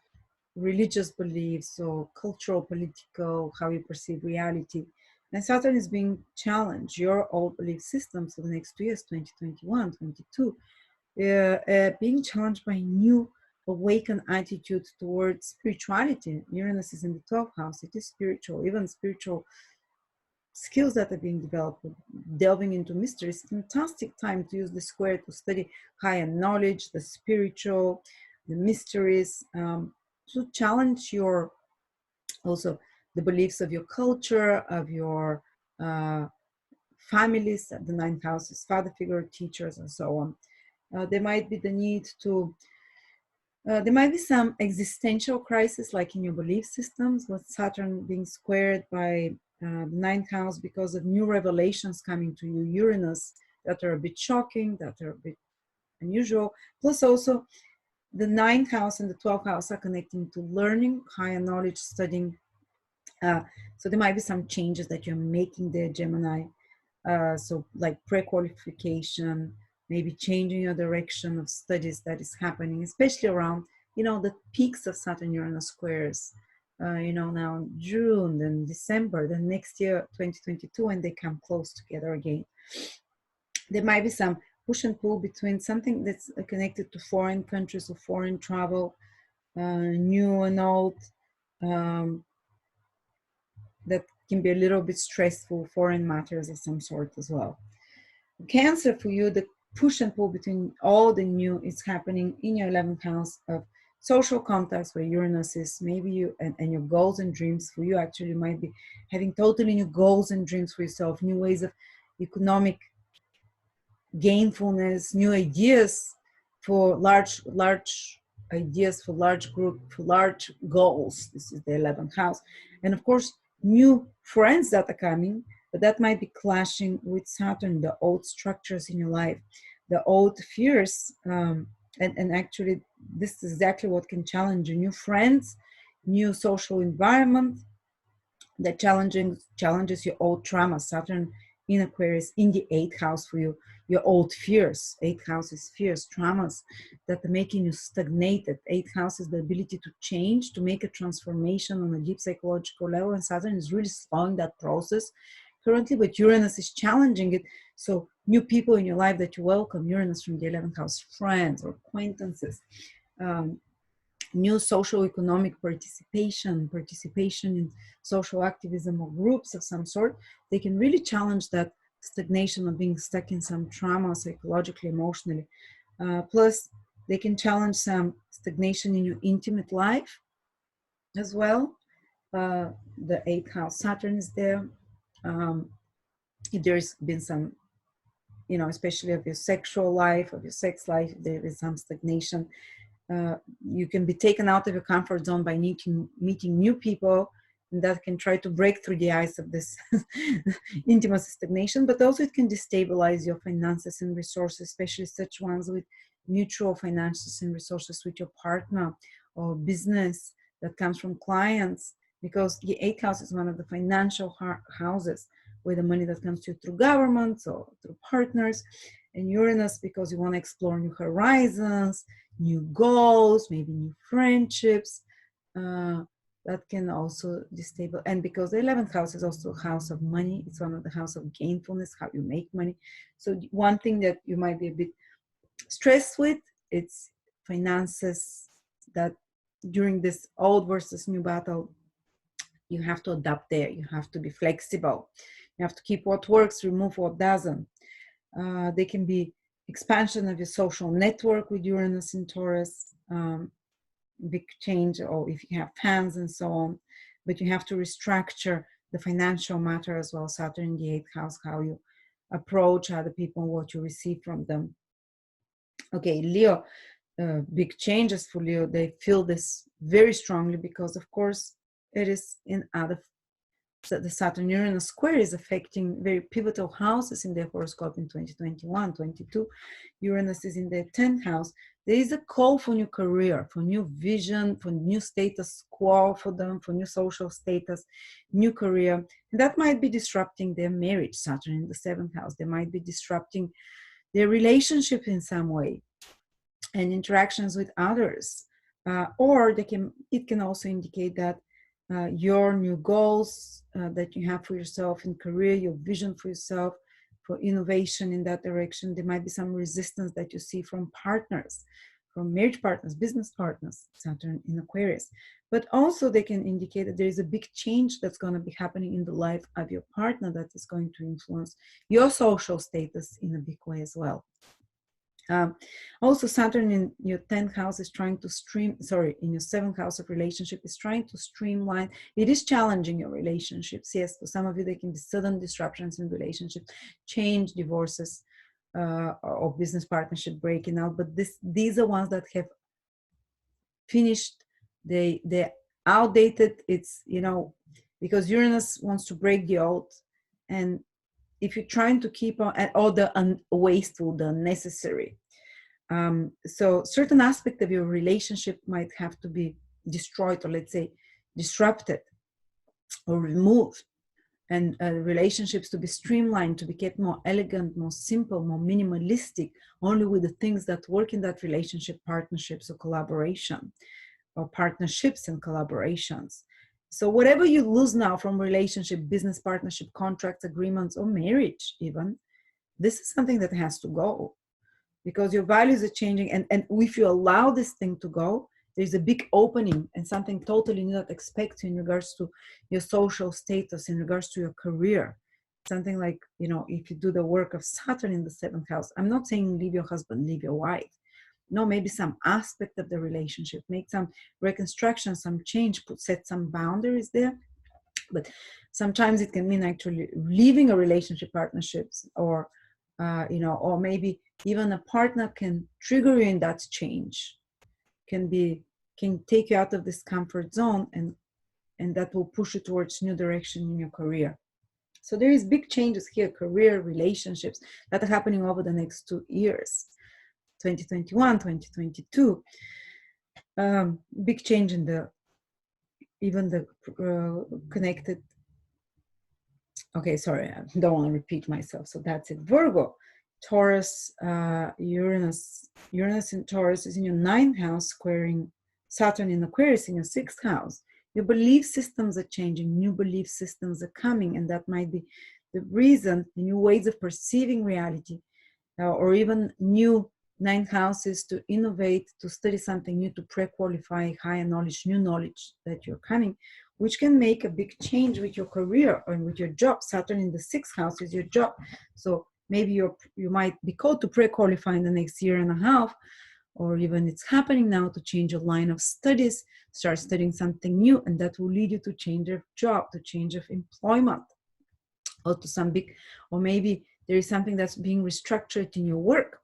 religious beliefs, or cultural, political, how you perceive reality. And Saturn is being challenged, your old belief systems for the next 2 years, 2021, 22, being challenged by new awakened attitude towards spirituality. Uranus is in the 12th house. It is spiritual, even spiritual skills that are being developed, delving into mysteries. Fantastic time to use the square to study higher knowledge, the spiritual, the mysteries, to challenge your also the beliefs of your culture, of your families, the ninth houses, father figure, teachers, and so on. There might be the need to there might be some existential crisis, like in your belief systems, with Saturn being squared by the ninth house because of new revelations coming to you, Uranus, that are a bit shocking, that are a bit unusual. Plus also the ninth house and the 12th house are connecting to learning, higher knowledge, studying. So there might be some changes that you're making there, Gemini. So like pre-qualification, maybe changing your direction of studies that is happening, especially around, the peaks of Saturn Uranus squares, now June, then December, then next year, 2022, and they come close together again. There might be some push and pull between something that's connected to foreign countries or foreign travel, new and old, that can be a little bit stressful, foreign matters of some sort as well. Cancer, for you, the push and pull between all the new is happening in your 11th house of social contacts, where Uranus is. Maybe you and your goals and dreams for you actually might be having totally new goals and dreams for yourself, new ways of economic gainfulness, new ideas for large ideas, for large group, for large goals. This is the 11th house. And of course, new friends that are coming, but that might be clashing with Saturn, the old structures in your life, the old fears. And actually, this is exactly what can challenge you. New friends, new social environment that challenges your old trauma. Saturn in Aquarius in the 8th house for you, your old fears. 8th house is fears, traumas that are making you stagnated. 8th house is the ability to change, to make a transformation on a deep psychological level, and Saturn is really slowing that process currently, but Uranus is challenging it. So new people in your life that you welcome, Uranus from the 11th house, friends or acquaintances, new social economic participation in social activism or groups of some sort, they can really challenge that stagnation of being stuck in some trauma, psychologically, emotionally. Plus, they can challenge some stagnation in your intimate life as well. The 8th house Saturn is there. If there's been some, especially of your sexual life, of your sex life, there is some stagnation. You can be taken out of your comfort zone by meeting new people, and that can try to break through the ice of this intimacy stagnation, but also it can destabilize your finances and resources, especially such ones with mutual finances and resources with your partner or business that comes from clients, because the 8th house is one of the financial houses where the money that comes to you through governments or through partners, and Uranus because you want to explore new horizons, new goals, maybe new friendships, that can also destabilize. And because the 11th house is also a house of money, it's one of the house of gainfulness, how you make money. So one thing that you might be a bit stressed with, it's finances, that during this old versus new battle, you have to adapt there. You have to be flexible. You have to keep what works, remove what doesn't. They can be expansion of your social network with Uranus in Taurus, big change, or if you have fans and so on, but you have to restructure the financial matter as well. Saturn in the 8th house, how you approach other people and what you receive from them. Okay, Leo, big changes for Leo. They feel this very strongly because, of course, it is in other. So the Saturn Uranus square is affecting very pivotal houses in their horoscope in 2021, 22. Uranus is in their 10th house. There is a call for new career, for new vision, for new status quo for them, for new social status, new career. And that might be disrupting their marriage, Saturn in the 7th house. They might be disrupting their relationship in some way and interactions with others. Or it can also indicate that your new goals that you have for yourself in career, your vision for yourself, for innovation in that direction, there might be some resistance that you see from partners, from marriage partners, business partners, Saturn in Aquarius. But also they can indicate that there is a big change that's going to be happening in the life of your partner that is going to influence your social status in a big way as well. Also, Saturn in your 10th house is trying to in your 7th house of relationship is trying to streamline. It is challenging your relationships. Yes, for some of you, there can be sudden disruptions in relationships, change, divorces, or business partnership breaking out. But these are ones that have finished. They're outdated. It's, because Uranus wants to break the old. And if you're trying to keep on at all the wasteful, the unnecessary, so certain aspect of your relationship might have to be destroyed, or let's say disrupted or removed, and relationships to be streamlined, to be kept more elegant, more simple, more minimalistic, only with the things that work in that relationship, partnerships or collaboration, or partnerships and collaborations. So whatever you lose now from relationship, business partnership, contracts, agreements, or marriage even, this is something that has to go, because your values are changing. And if you allow this thing to go, there's a big opening and something totally new that expects you in regards to your social status, in regards to your career. Something like, if you do the work of Saturn in the 7th house, I'm not saying leave your husband, leave your wife. No, maybe some aspect of the relationship, make some reconstruction, some change, set some boundaries there. But sometimes it can mean actually leaving a relationship, partnerships, or or maybe even a partner can trigger you in that change, can take you out of this comfort zone, and that will push you towards new direction in your career. So there is big changes here, career, relationships, that are happening over the next 2 years. 2021, 2022, big change in even the connected. Okay, sorry, I don't want to repeat myself. So that's it. Virgo, Taurus, Uranus in Taurus is in your 9th house, squaring Saturn in Aquarius in your 6th house. Your belief systems are changing, new belief systems are coming, and that might be the reason, new ways of perceiving reality, or even new 9th houses to innovate, to study something new, to pre-qualify higher knowledge, new knowledge that you're coming, which can make a big change with your career or with your job. Saturn in the 6th house is your job. So maybe you might be called to pre-qualify in the next year and a half, or even it's happening now, to change your line of studies, start studying something new, and that will lead you to change of job, to change of employment, or to some big, or maybe there is something that's being restructured in your work.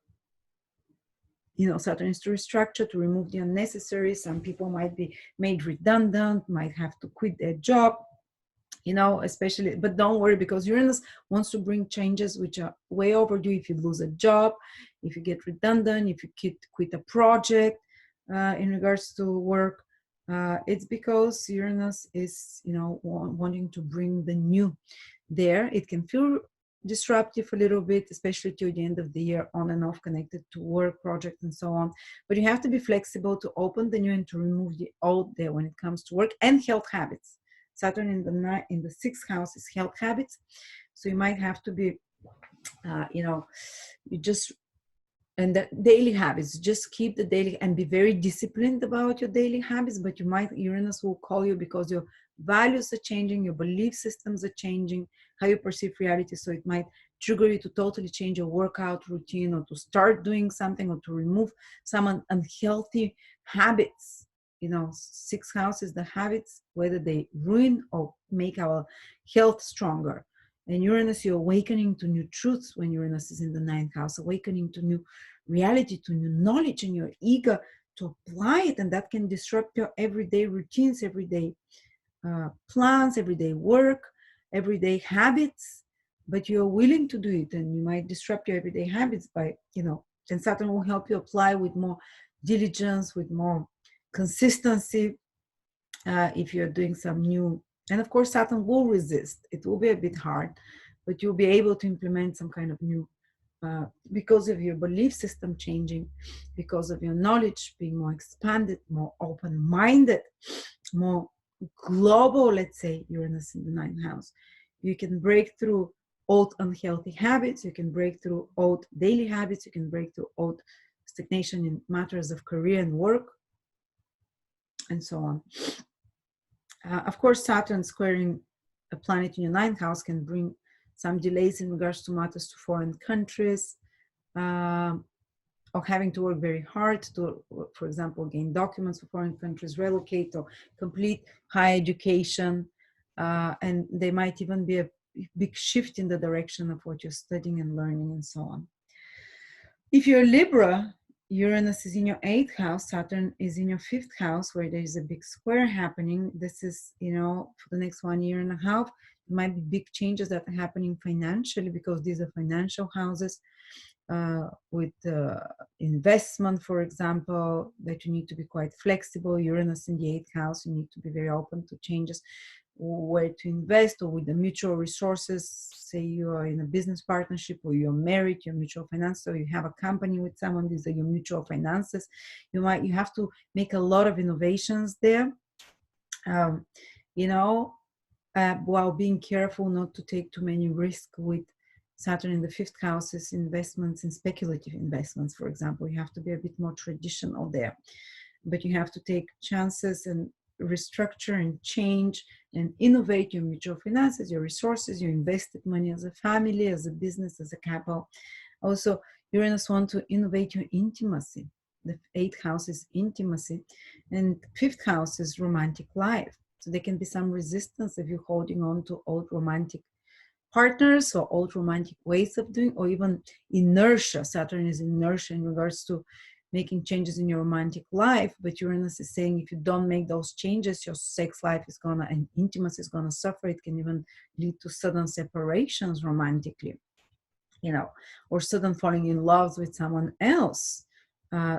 Saturn is to restructure, to remove the unnecessary. Some people might be made redundant, might have to quit their job, especially, but don't worry, because Uranus wants to bring changes which are way overdue. If you lose a job, if you get redundant, if you quit a project in regards to work, it's because Uranus is, wanting to bring the new there. It can feel disruptive a little bit, especially to the end of the year, on and off, connected to work projects and so on. But you have to be flexible to open the new and to remove the old there when it comes to work and health habits. Saturn in the 6th house is health habits. So you might have to be, and the daily habits, just keep the daily and be very disciplined about your daily habits. But Uranus will call you because your values are changing, your belief systems are changing, how you perceive reality. So it might trigger you to totally change your workout routine, or to start doing something, or to remove some unhealthy habits. 6th house is the habits, whether they ruin or make our health stronger. And Uranus, you're awakening to new truths when Uranus is in the 9th house, awakening to new reality, to new knowledge, and you're eager to apply it. And that can disrupt your everyday routines, everyday plans, everyday work, everyday habits. But you're willing to do it, and you might disrupt your everyday habits by, and Saturn will help you apply with more diligence, with more consistency, if you're doing some new. And of course, Saturn will resist. It will be a bit hard, but you'll be able to implement some kind of new, because of your belief system changing, because of your knowledge being more expanded, more open-minded, more global, let's say, Uranus in the 9th house. You can break through old unhealthy habits. You can break through old daily habits. You can break through old stagnation in matters of career and work, and so on. Of course, Saturn squaring a planet in your ninth house can bring some delays in regards to matters to foreign countries, or having to work very hard to, for example, gain documents for foreign countries, relocate, or complete higher education. And there might even be a big shift in the direction of what you're studying and learning, and so on. If you're Libra, Uranus is in your 8th house, Saturn is in your 5th house, where there's a big square happening. This is, you know, for the next 1.5 years, there might be big changes that are happening financially, because these are financial houses, with investment, for example, that you need to be quite flexible. Uranus in the 8th house, you need to be very open to changes, where to invest, or with the mutual resources. Say you are in a business partnership, or you're married, your mutual finance, or you have a company with someone, these are your mutual finances. You have to make a lot of innovations there, you know, while being careful not to take too many risks with Saturn in the 5th house is investments in speculative investments, for example. You have to be a bit more traditional there, but you have to take chances and restructure and change and innovate your mutual finances, your resources, your invested money as a family, as a business, as a couple. Also, Uranus wants to innovate your intimacy. The 8th house is intimacy, and 5th house is romantic life. So there can be some resistance if you're holding on to old romantic partners or old romantic ways of doing, or even inertia. Saturn is inertia in regards to making changes in your romantic life, but Uranus is saying if you don't make those changes, your sex life is gonna, and intimacy is gonna suffer. It can even lead to sudden separations romantically, you know, or sudden falling in love with someone else.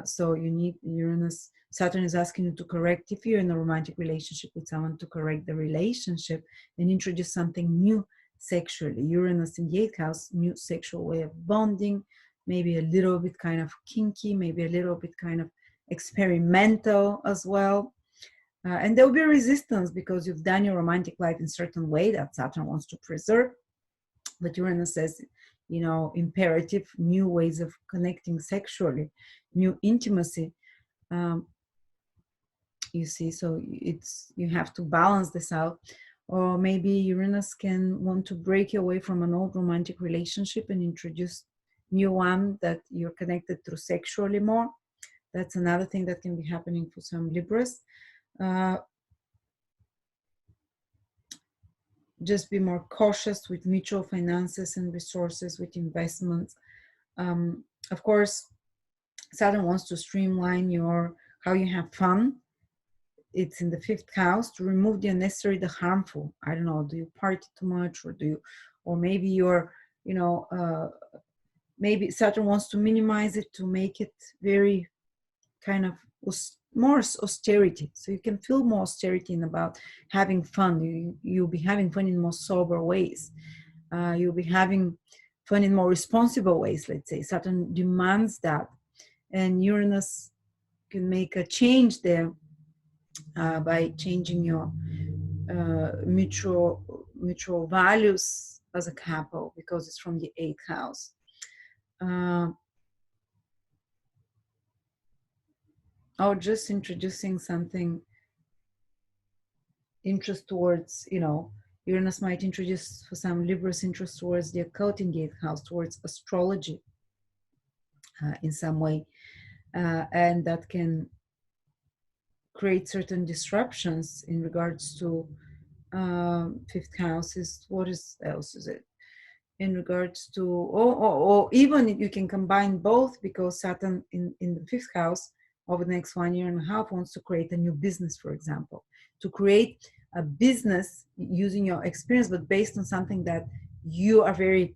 So you need Uranus. Saturn is asking you to correct, if you're in a romantic relationship with someone, to correct the relationship and introduce something new sexually. Uranus in the 8th house, new sexual way of bonding, maybe a little bit kind of kinky, maybe a little bit kind of experimental as well. And there will be resistance because you've done your romantic life in a certain way that Saturn wants to preserve. But Uranus says, you know, imperative, new ways of connecting sexually, new intimacy. You see, so you have to balance this out. Or maybe Uranus can want to break you away from an old romantic relationship and introduce new one that you're connected through sexually more. That's another thing that can be happening for some Libras. Just be more cautious with mutual finances and resources, with investments. Of course, Saturn wants to streamline how you have fun. It's in the 5th house, to remove the unnecessary, the harmful. I don't know, do you party too much, or maybe you're, you know, maybe Saturn wants to minimize it, to make it very kind of more austerity. So you can feel more austerity in about having fun. You'll be having fun in more sober ways. You'll be having fun in more responsible ways, let's say. Saturn demands that. And Uranus can make a change there by changing your mutual values as a couple, because it's from the 8th house. Or just introducing something, interest towards, you know, Uranus might introduce for some Libras interest towards the occult in the 8th house, towards astrology in some way, and that can create certain disruptions in regards to 5th house. What else is it? In regards to, or even you can combine both, because Saturn in the 5th house over the next 1.5 years wants to create a new business, for example, to create a business using your experience, but based on something that you are very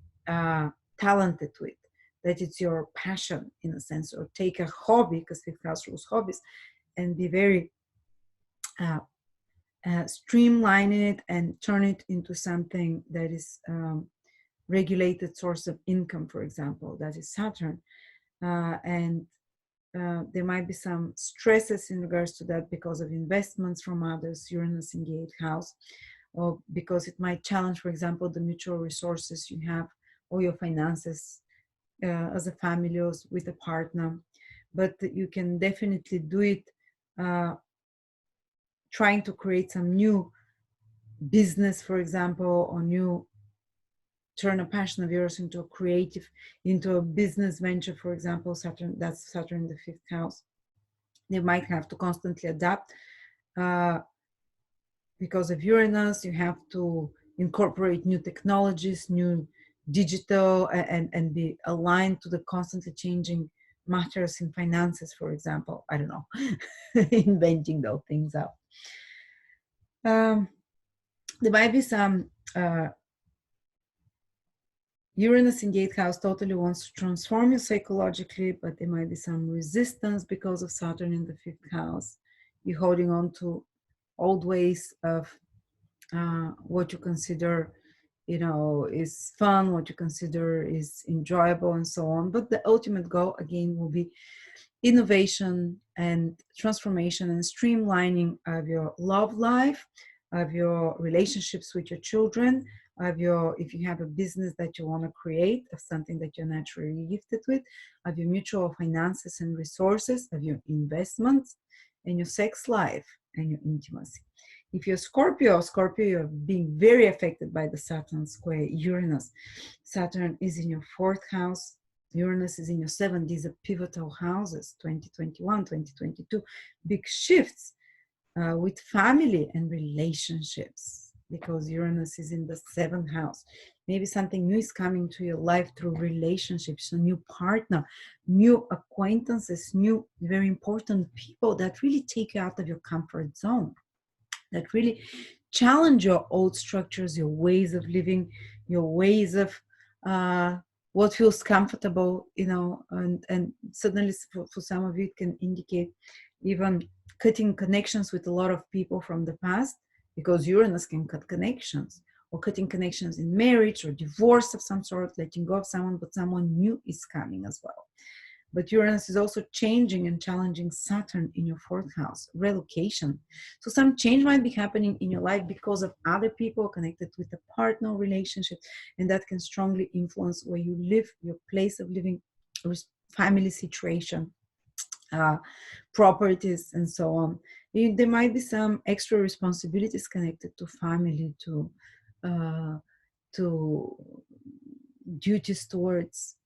talented with, that it's your passion in a sense, or take a hobby, because 5th house rules hobbies, and be very streamline it and turn it into something that is regulated source of income, for example. That is Saturn. And there might be some stresses in regards to that because of investments from others, Uranus in the 8th house, or because it might challenge, for example, the mutual resources you have, or your finances as a family or with a partner. but you can definitely do it trying to create some new business, for example, or new turn a passion of yours into a creative, into a business venture, for example. Saturn, that's Saturn in the 5th house. You might have to constantly adapt because of Uranus. You have to incorporate new technologies, new digital, and be aligned to the constantly changing matters in finances, for example. I don't know, inventing those things up. There might be some Uranus in the 8th house totally wants to transform you psychologically, but there might be some resistance because of Saturn in the 5th house. You're holding on to old ways of what you consider, is fun, what you consider is enjoyable, and so on. But the ultimate goal, again, will be innovation and transformation and streamlining of your love life, of your relationships with your children, of your, if you have a business that you want to create, of something that you're naturally gifted with, of your mutual finances and resources, of your investments, and your sex life and your intimacy. If you're Scorpio, you're being very affected by the Saturn square Uranus. Saturn is in your 4th house. Uranus is in your 7th. These are pivotal houses, 2021, 2022. Big shifts with family and relationships, because Uranus is in the 7th house. Maybe something new is coming to your life through relationships, a new partner, new acquaintances, new very important people that really take you out of your comfort zone, that really challenge your old structures, your ways of living, your ways of what feels comfortable, and suddenly for some of you it can indicate even cutting connections with a lot of people from the past, because Uranus can cut connections, or cutting connections in marriage or divorce of some sort, letting go of someone, but someone new is coming as well. But Uranus is also changing and challenging Saturn in your 4th house, relocation. So some change might be happening in your life because of other people connected with a partner relationship, and that can strongly influence where you live, your place of living, family situation, properties, and so on. There might be some extra responsibilities connected to family, to duties towards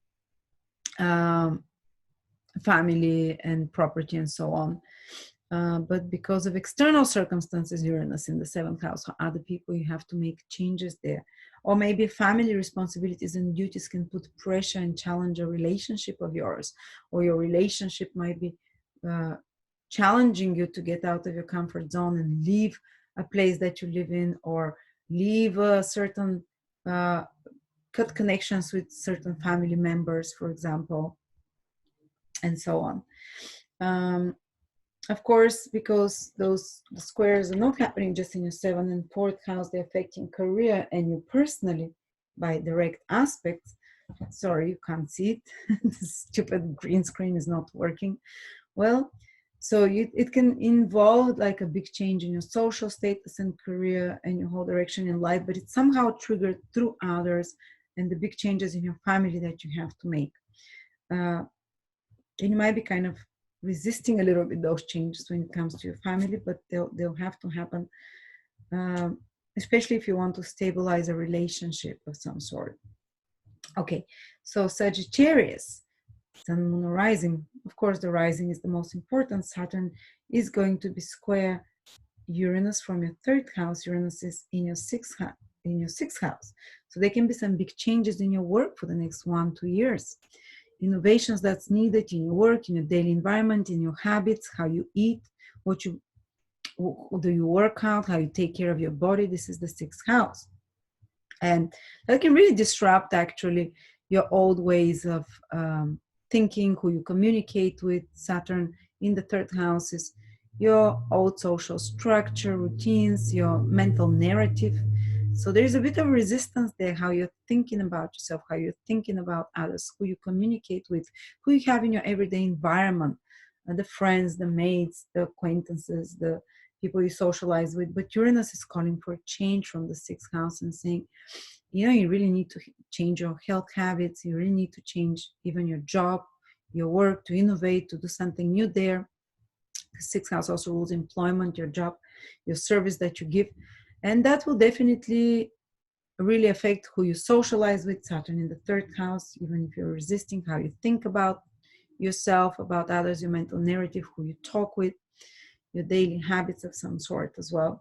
family and property and so on. But because of external circumstances, Uranus in the 7th house, or other people, you have to make changes there. Or maybe family responsibilities and duties can put pressure and challenge a relationship of yours, or your relationship might be challenging you to get out of your comfort zone and leave a place that you live in, or leave a certain, cut connections with certain family members, for example, and so on. Of course, because the squares are not happening just in your 7th and 4th house, they're affecting career and you personally by direct aspects. Sorry, you can't see it. The stupid green screen is not working well. So it can involve like a big change in your social status and career and your whole direction in life, but it's somehow triggered through others and the big changes in your family that you have to make. And you might be kind of resisting a little bit those changes when it comes to your family, but they'll have to happen, especially if you want to stabilize a relationship of some sort. Okay, so Sagittarius, Sun, Moon, Rising. Of course, the rising is the most important. Saturn is going to be square Uranus from your 3rd house. Uranus is in your 6th house. So there can be some big changes in your work for the next 1-2 years. Innovations that's needed in your work, in your daily environment, in your habits, how you eat, do you work out, how you take care of your body. This is the 6th house. And that can really disrupt actually your old ways of thinking, who you communicate with. Saturn in the 3rd house is your old social structure, routines, your mental narrative. So there's a bit of resistance there, how you're thinking about yourself, how you're thinking about others, who you communicate with, who you have in your everyday environment, the friends, the mates, the acquaintances, the people you socialize with. But Uranus is calling for a change from the 6th house and saying, you really need to change your health habits. You really need to change even your job, your work, to innovate, to do something new there. The sixth house also rules employment, your job, your service that you give. And that will definitely really affect who you socialize with. Saturn in the third house, even if you're resisting, how you think about yourself, about others, your mental narrative, who you talk with, your daily habits of some sort as well.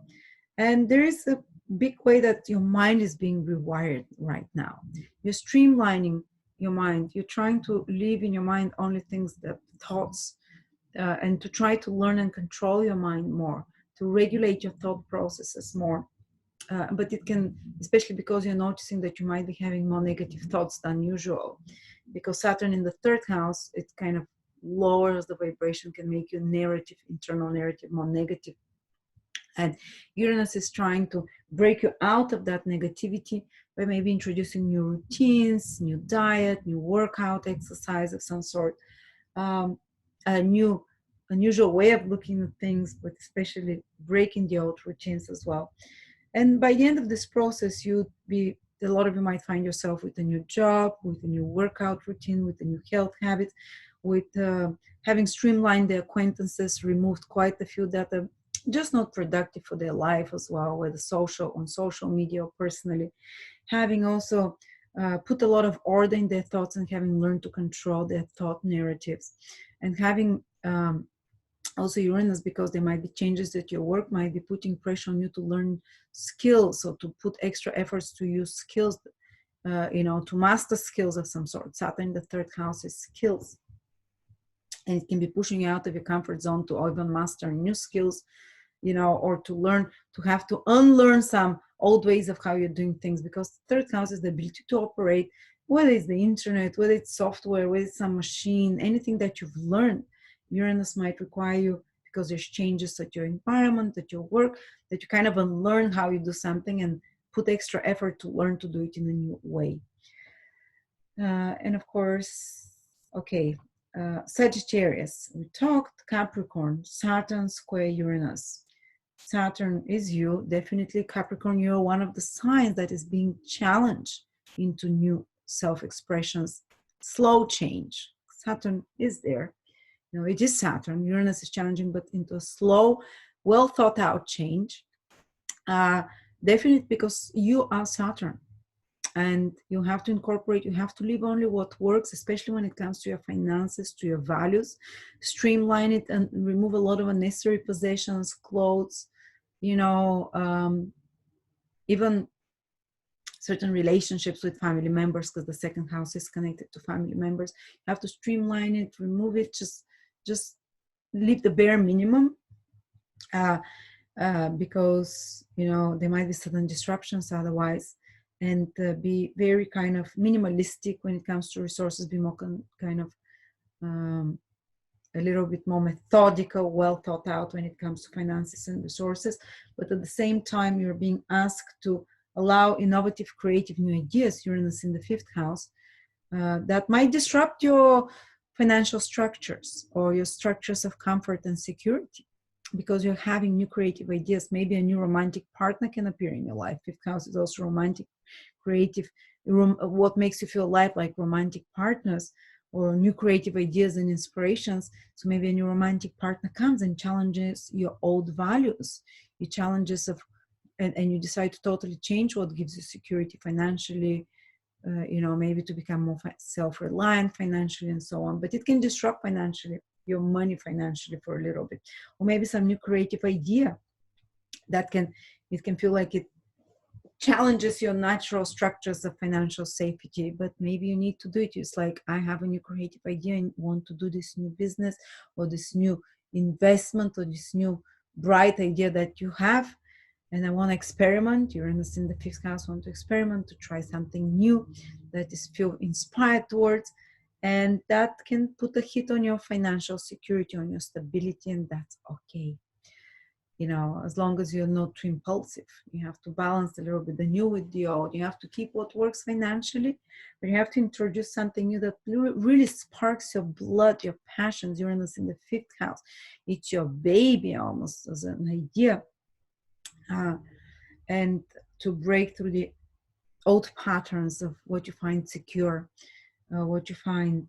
And there is a big way that your mind is being rewired right now. You're streamlining your mind. You're trying to leave in your mind only things that thoughts, and to try to learn and control your mind more, to regulate your thought processes more. But it can, especially because you're noticing that you might be having more negative thoughts than usual, because Saturn in the third house, it kind of lowers the vibration, can make your narrative, internal narrative, more negative. And Uranus is trying to break you out of that negativity by maybe introducing new routines, new diet, new workout, exercise of some sort, a new unusual way of looking at things, but especially breaking the old routines as well. And by the end of this process, a lot of you might find yourself with a new job, with a new workout routine, with a new health habit, with having streamlined the acquaintances, removed quite a few that are just not productive for their life as well, whether on social media or personally. Having also put a lot of order in their thoughts and having learned to control their thought narratives. And having also Uranus, because there might be changes at your work, might be putting pressure on you to learn skills, or to put extra efforts to use skills, to master skills of some sort. Saturn in the third house is skills. And it can be pushing you out of your comfort zone to even master new skills, or to learn, to have to unlearn some old ways of how you're doing things, because third house is the ability to operate, whether it's the internet, whether it's software, whether it's some machine, anything that you've learned. Uranus might require you, because there's changes at your environment, at your work, that you kind of unlearn how you do something and put extra effort to learn to do it in a new way. And of course, okay, Sagittarius, we talked Capricorn, Saturn square Uranus. Saturn is you, definitely Capricorn, you're one of the signs that is being challenged into new self-expressions, slow change. Saturn is there. It is Saturn. Uranus is challenging, but into a slow, well thought out change. Definitely because you are Saturn. And you have to incorporate, you have to leave only what works, especially when it comes to your finances, to your values. Streamline it and remove a lot of unnecessary possessions, clothes, even certain relationships with family members, because the second house is connected to family members. You have to streamline it, remove it, just leave the bare minimum, because there might be sudden disruptions otherwise. And be very kind of minimalistic when it comes to resources, be more kind of a little bit more methodical, well thought out when it comes to finances and resources. But at the same time, you're being asked to allow innovative, creative new ideas. Uranus in the fifth house, that might disrupt your financial structures or your structures of comfort and security, because you're having new creative ideas. Maybe a new romantic partner can appear in your life. Fifth house is also romantic, creative, what makes you feel alive, like romantic partners or new creative ideas and inspirations. So maybe a new romantic partner comes and challenges your old values, your challenges of, and you decide to totally change what gives you security financially, maybe to become more self-reliant financially and so on. But it can disrupt financially, your money financially for a little bit. Or maybe some new creative idea that it can feel like it challenges your natural structures of financial safety, but maybe you need to do it. It's like, I have a new creative idea and want to do this new business or this new investment or this new bright idea that you have, and I want to experiment. Uranus in the fifth house, want to experiment, to try something new that is feel inspired towards, and that can put a hit on your financial security, on your stability, and that's okay. As long as you're not too impulsive. You have to balance a little bit the new with the old. You have to keep what works financially, but you have to introduce something new that really sparks your blood, your passions. Uranus in the fifth house, it's your baby almost as an idea, and to break through the old patterns of what you find secure, what you find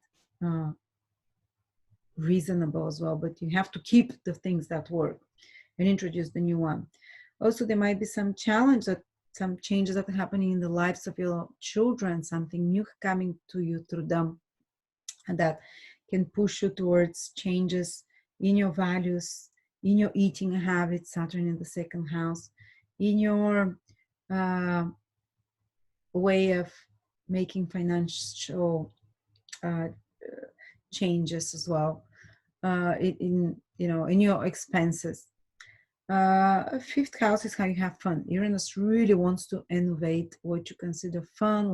reasonable as well, but you have to keep the things that work and introduce the new one. Also, there might be some some changes that are happening in the lives of your children, something new coming to you through them, and that can push you towards changes in your values, in your eating habits, Saturn in the second house, in your way of making financial changes as well, in your expenses. Fifth house is how you have fun. Uranus really wants to innovate what you consider fun,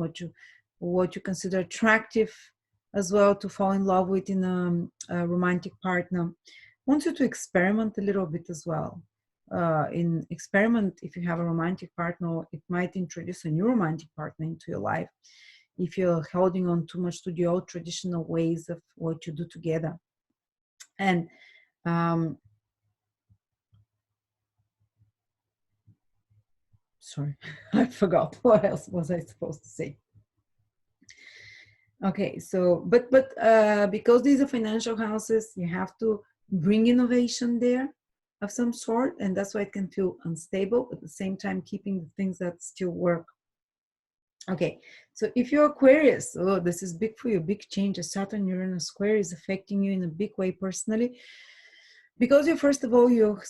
what you consider attractive as well, to fall in love with in a romantic partner. Wants you to experiment a little bit as well. In experiment, if you have a romantic partner, it might introduce a new romantic partner into your life if you're holding on too much to the old traditional ways of what you do together. And sorry, I forgot what else was I supposed to say. Okay, so but because these are financial houses, you have to bring innovation there of some sort, and that's why it can feel unstable, but at the same time keeping the things that still work. Okay, so if you're Aquarius, oh, this is big for you, big changes. Saturn, Uranus, Aquarius is affecting you in a big way personally, because first of all, you're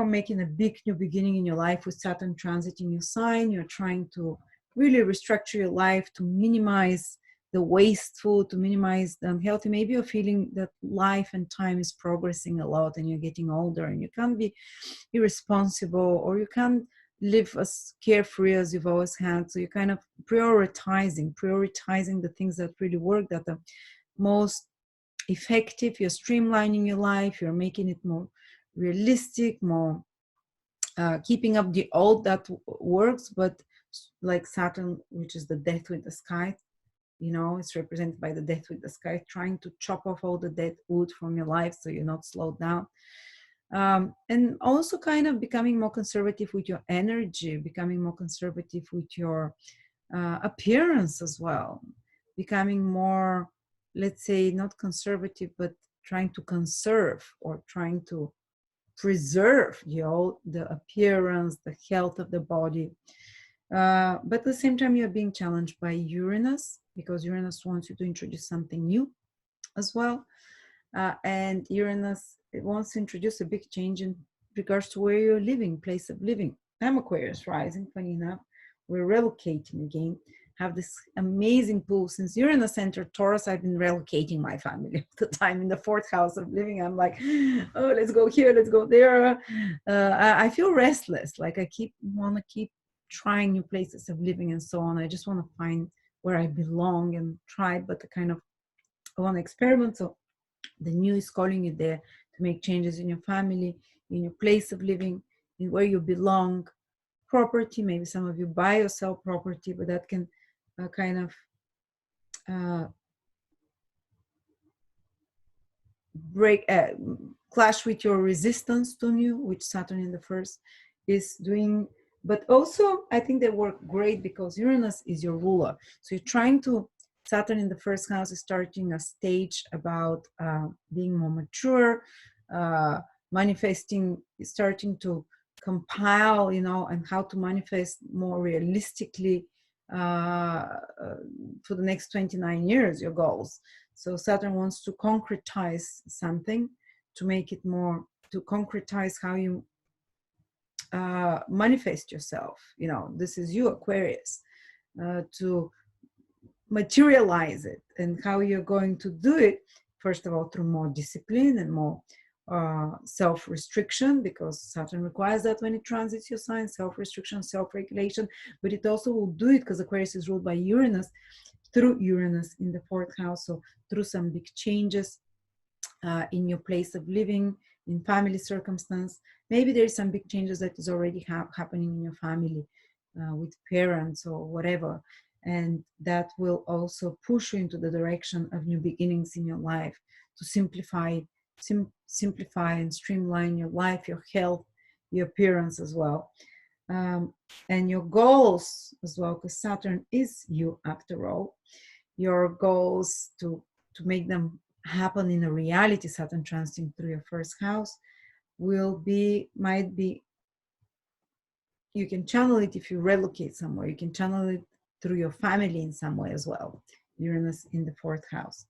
making a big new beginning in your life with Saturn transiting your sign. You're trying to really restructure your life to minimize the wasteful, to minimize the unhealthy. Maybe you're feeling that life and time is progressing a lot and you're getting older and you can't be irresponsible, or you can't live as carefree as you've always had. So you're kind of prioritizing the things that really work, that are most effective. You're streamlining your life, you're making it more realistic, more keeping up the old that works, but like Saturn, which is the death with the sky, it's represented by the death with the sky, trying to chop off all the dead wood from your life so you're not slowed down. And also kind of becoming more conservative with your energy, becoming more conservative with your appearance as well, becoming more, let's say, not conservative, but trying to conserve or trying to preserve the appearance, the health of the body. But at the same time, you're being challenged by Uranus, because Uranus wants you to introduce something new as well. And Uranus, it wants to introduce a big change in regards to where you're living, place of living. I'm Aquarius rising, funny enough. We're relocating again. Have this amazing pool. Since Uranus entered Taurus, I've been relocating my family all the time in the fourth house of living. I'm like, oh, let's go here, let's go there. I feel restless. Like I want to keep trying new places of living and so on. I just want to find where I belong and try, but I want to experiment. So the new is calling you there to make changes in your family, in your place of living, in where you belong. Property, maybe some of you buy or sell property, but that can kind of clash with your resistance to new, which Saturn in the first is doing. But also, I think they work great because Uranus is your ruler. So you're trying to, Saturn in the first house is starting a stage about being more mature, manifesting, starting to compile, and how to manifest more realistically for the next 29 years, your goals. So Saturn wants to concretize something, to make it more, to concretize how you manifest yourself. This is you, Aquarius, to materialize it, and how you're going to do it, first of all, through more discipline and more self-restriction, because Saturn requires that when it transits your sign, self-restriction, self-regulation. But it also will do it because Aquarius is ruled by Uranus, through Uranus in the fourth house. So through some big changes in your place of living, in family circumstance. Maybe there's some big changes that is already happening in your family with parents or whatever. And that will also push you into the direction of new beginnings in your life, to simplify and streamline your life, your health, your appearance as well. And your goals as well, because Saturn is you after all. Your goals to make them happen in a reality, Saturn transiting through your first house, might be, you can channel it if you relocate somewhere. You can channel it through your family in some way as well. Uranus in the fourth house.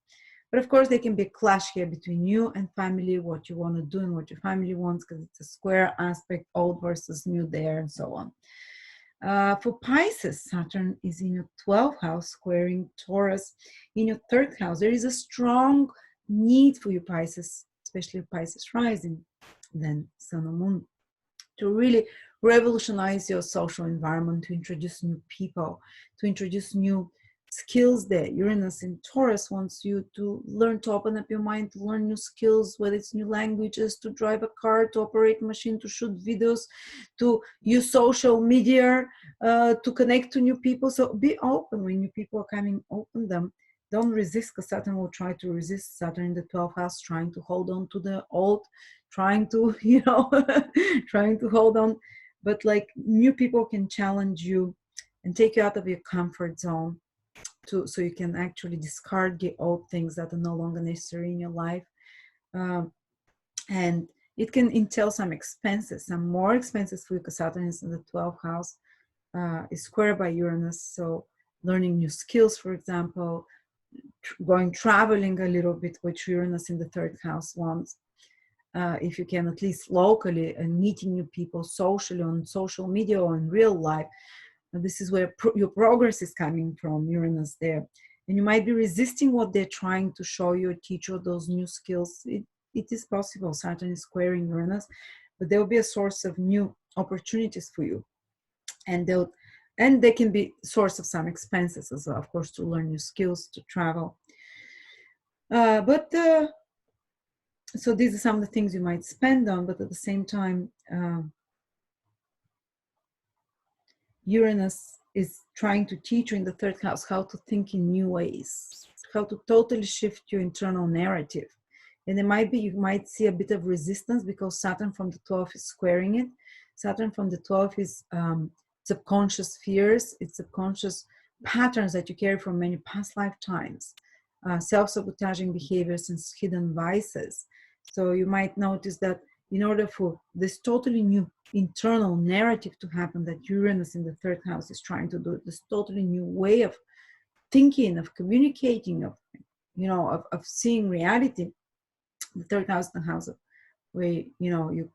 But of course, there can be a clash here between you and family, what you want to do and what your family wants, because it's a square aspect, old versus new there, and so on. For Pisces, Saturn is in your 12th house, squaring Taurus in your third house. There is a strong need for you, Pisces, especially Pisces rising, then Sun and Moon, to really revolutionize your social environment, to introduce new people, to introduce new skills there. Uranus in Taurus wants you to learn to open up your mind, to learn new skills, whether it's new languages, to drive a car, to operate a machine, to shoot videos, to use social media, to connect to new people. So be open when new people are coming, open them. Don't resist, because Saturn will try to resist. Saturn in the 12th house, trying to hold on to the old, trying to, trying to hold on. But like, new people can challenge you and take you out of your comfort zone, so you can actually discard the old things that are no longer necessary in your life. And it can entail some expenses, some more expenses for you, because Saturn is in the 12th house, is squared by Uranus. So learning new skills, for example, going traveling a little bit, which Uranus in the third house wants. If you can, at least locally, and meeting new people socially on social media or in real life. And this is where your progress is coming from, Uranus there. And you might be resisting what they're trying to show you or teach you, those new skills. It is possible. Saturn is squaring Uranus, but there will be a source of new opportunities for you. And they can be source of some expenses as well, of course, to learn new skills, to travel. So these are some of the things you might spend on, but at the same time, Uranus is trying to teach you in the third house how to think in new ways, how to totally shift your internal narrative. And you might see a bit of resistance, because Saturn from the 12th is squaring it. Saturn from the 12th is subconscious fears, it's subconscious patterns that you carry from many past lifetimes, self-sabotaging behaviors and hidden vices. So you might notice that in order for this totally new internal narrative to happen, that Uranus in the third house is trying to do, this totally new way of thinking, of communicating, of seeing reality. The third house is the house of where you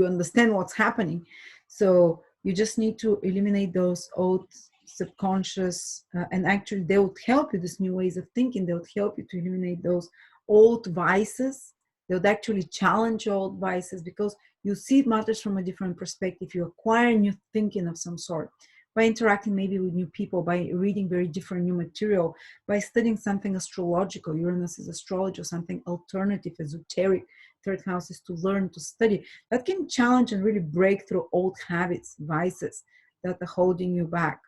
understand what's happening. So you just need to eliminate those old subconscious, and actually they would help you, these new ways of thinking, they would help you to eliminate those old vices. They would actually challenge your old vices, because you see matters from a different perspective. You acquire new thinking of some sort by interacting maybe with new people, by reading very different new material, by studying something astrological. Uranus is astrology, or something alternative, esoteric. Third house is to learn, to study. That can challenge and really break through old habits, vices that are holding you back.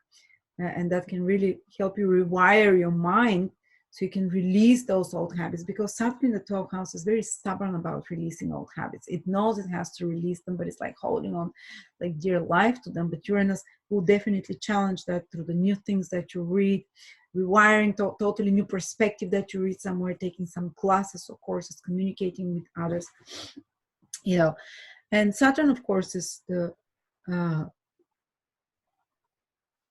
And that can really help you rewire your mind, so you can release those old habits, because Saturn in the 12th house is very stubborn about releasing old habits. It knows it has to release them, but it's like holding on like dear life to them. But Uranus will definitely challenge that through the new things that you read, rewiring totally new perspective that you read somewhere, taking some classes or courses, communicating with others. And Saturn, of course, is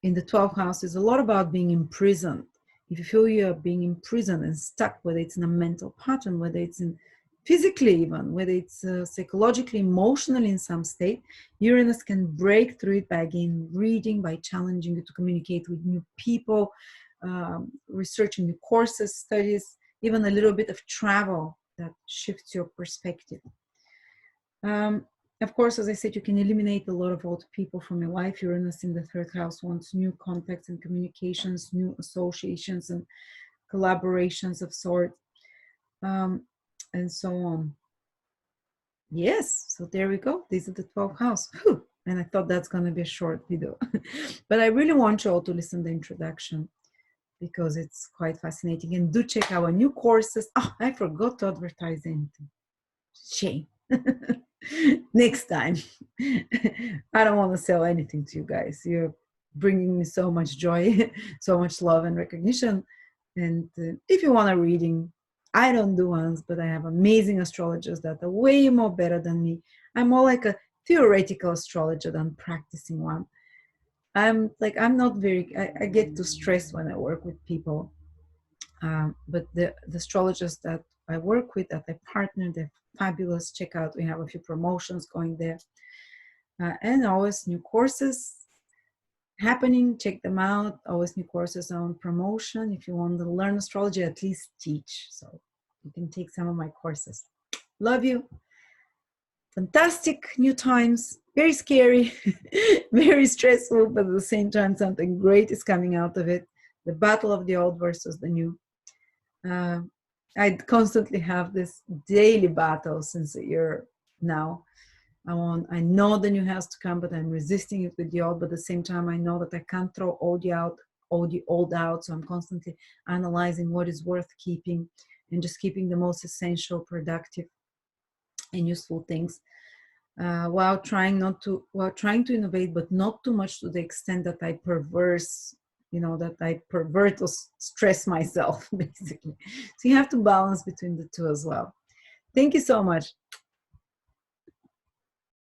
in the 12th house is a lot about being imprisoned. If you feel you're being imprisoned and stuck, whether it's in a mental pattern, whether it's in physically even, whether it's psychologically, emotionally in some state, Uranus can break through it by, again, reading, by challenging you to communicate with new people, researching new courses, studies, even a little bit of travel that shifts your perspective. Of course, as I said, you can eliminate a lot of old people from your life. Uranus in the third house wants new contacts and communications, new associations and collaborations of sorts, and so on. Yes, so there we go. These are the 12th house. Whew. And I thought that's going to be a short video. But I really want you all to listen to the introduction, because it's quite fascinating. And do check our new courses. Oh, I forgot to advertise anything. Shame. Next time. I don't want to sell anything to you guys. You're bringing me so much joy, so much love and recognition. And if you want a reading, I don't do ones, but I have amazing astrologers that are way more better than me. I'm more like a theoretical astrologer than practicing one. I'm not very, I get too stressed when I work with people. But the astrologers that I work with, that I partner, they're fabulous. Check out, we have a few promotions going there. And always new courses happening. Check them out. Always new courses on promotion. If you want to learn astrology, at least teach. So you can take some of my courses. Love you. Fantastic new times. Very scary, very stressful, but at the same time, something great is coming out of it. The battle of the old versus the new. I constantly have this daily battle since a year now. I know the new has to come, but I'm resisting it with the old. But at the same time, I know that I can't throw all the old out. So I'm constantly analyzing what is worth keeping and just keeping the most essential, productive, and useful things, while trying to innovate, but not too much to the extent that I pervert or stress myself, basically. So you have to balance between the two as well. Thank you so much.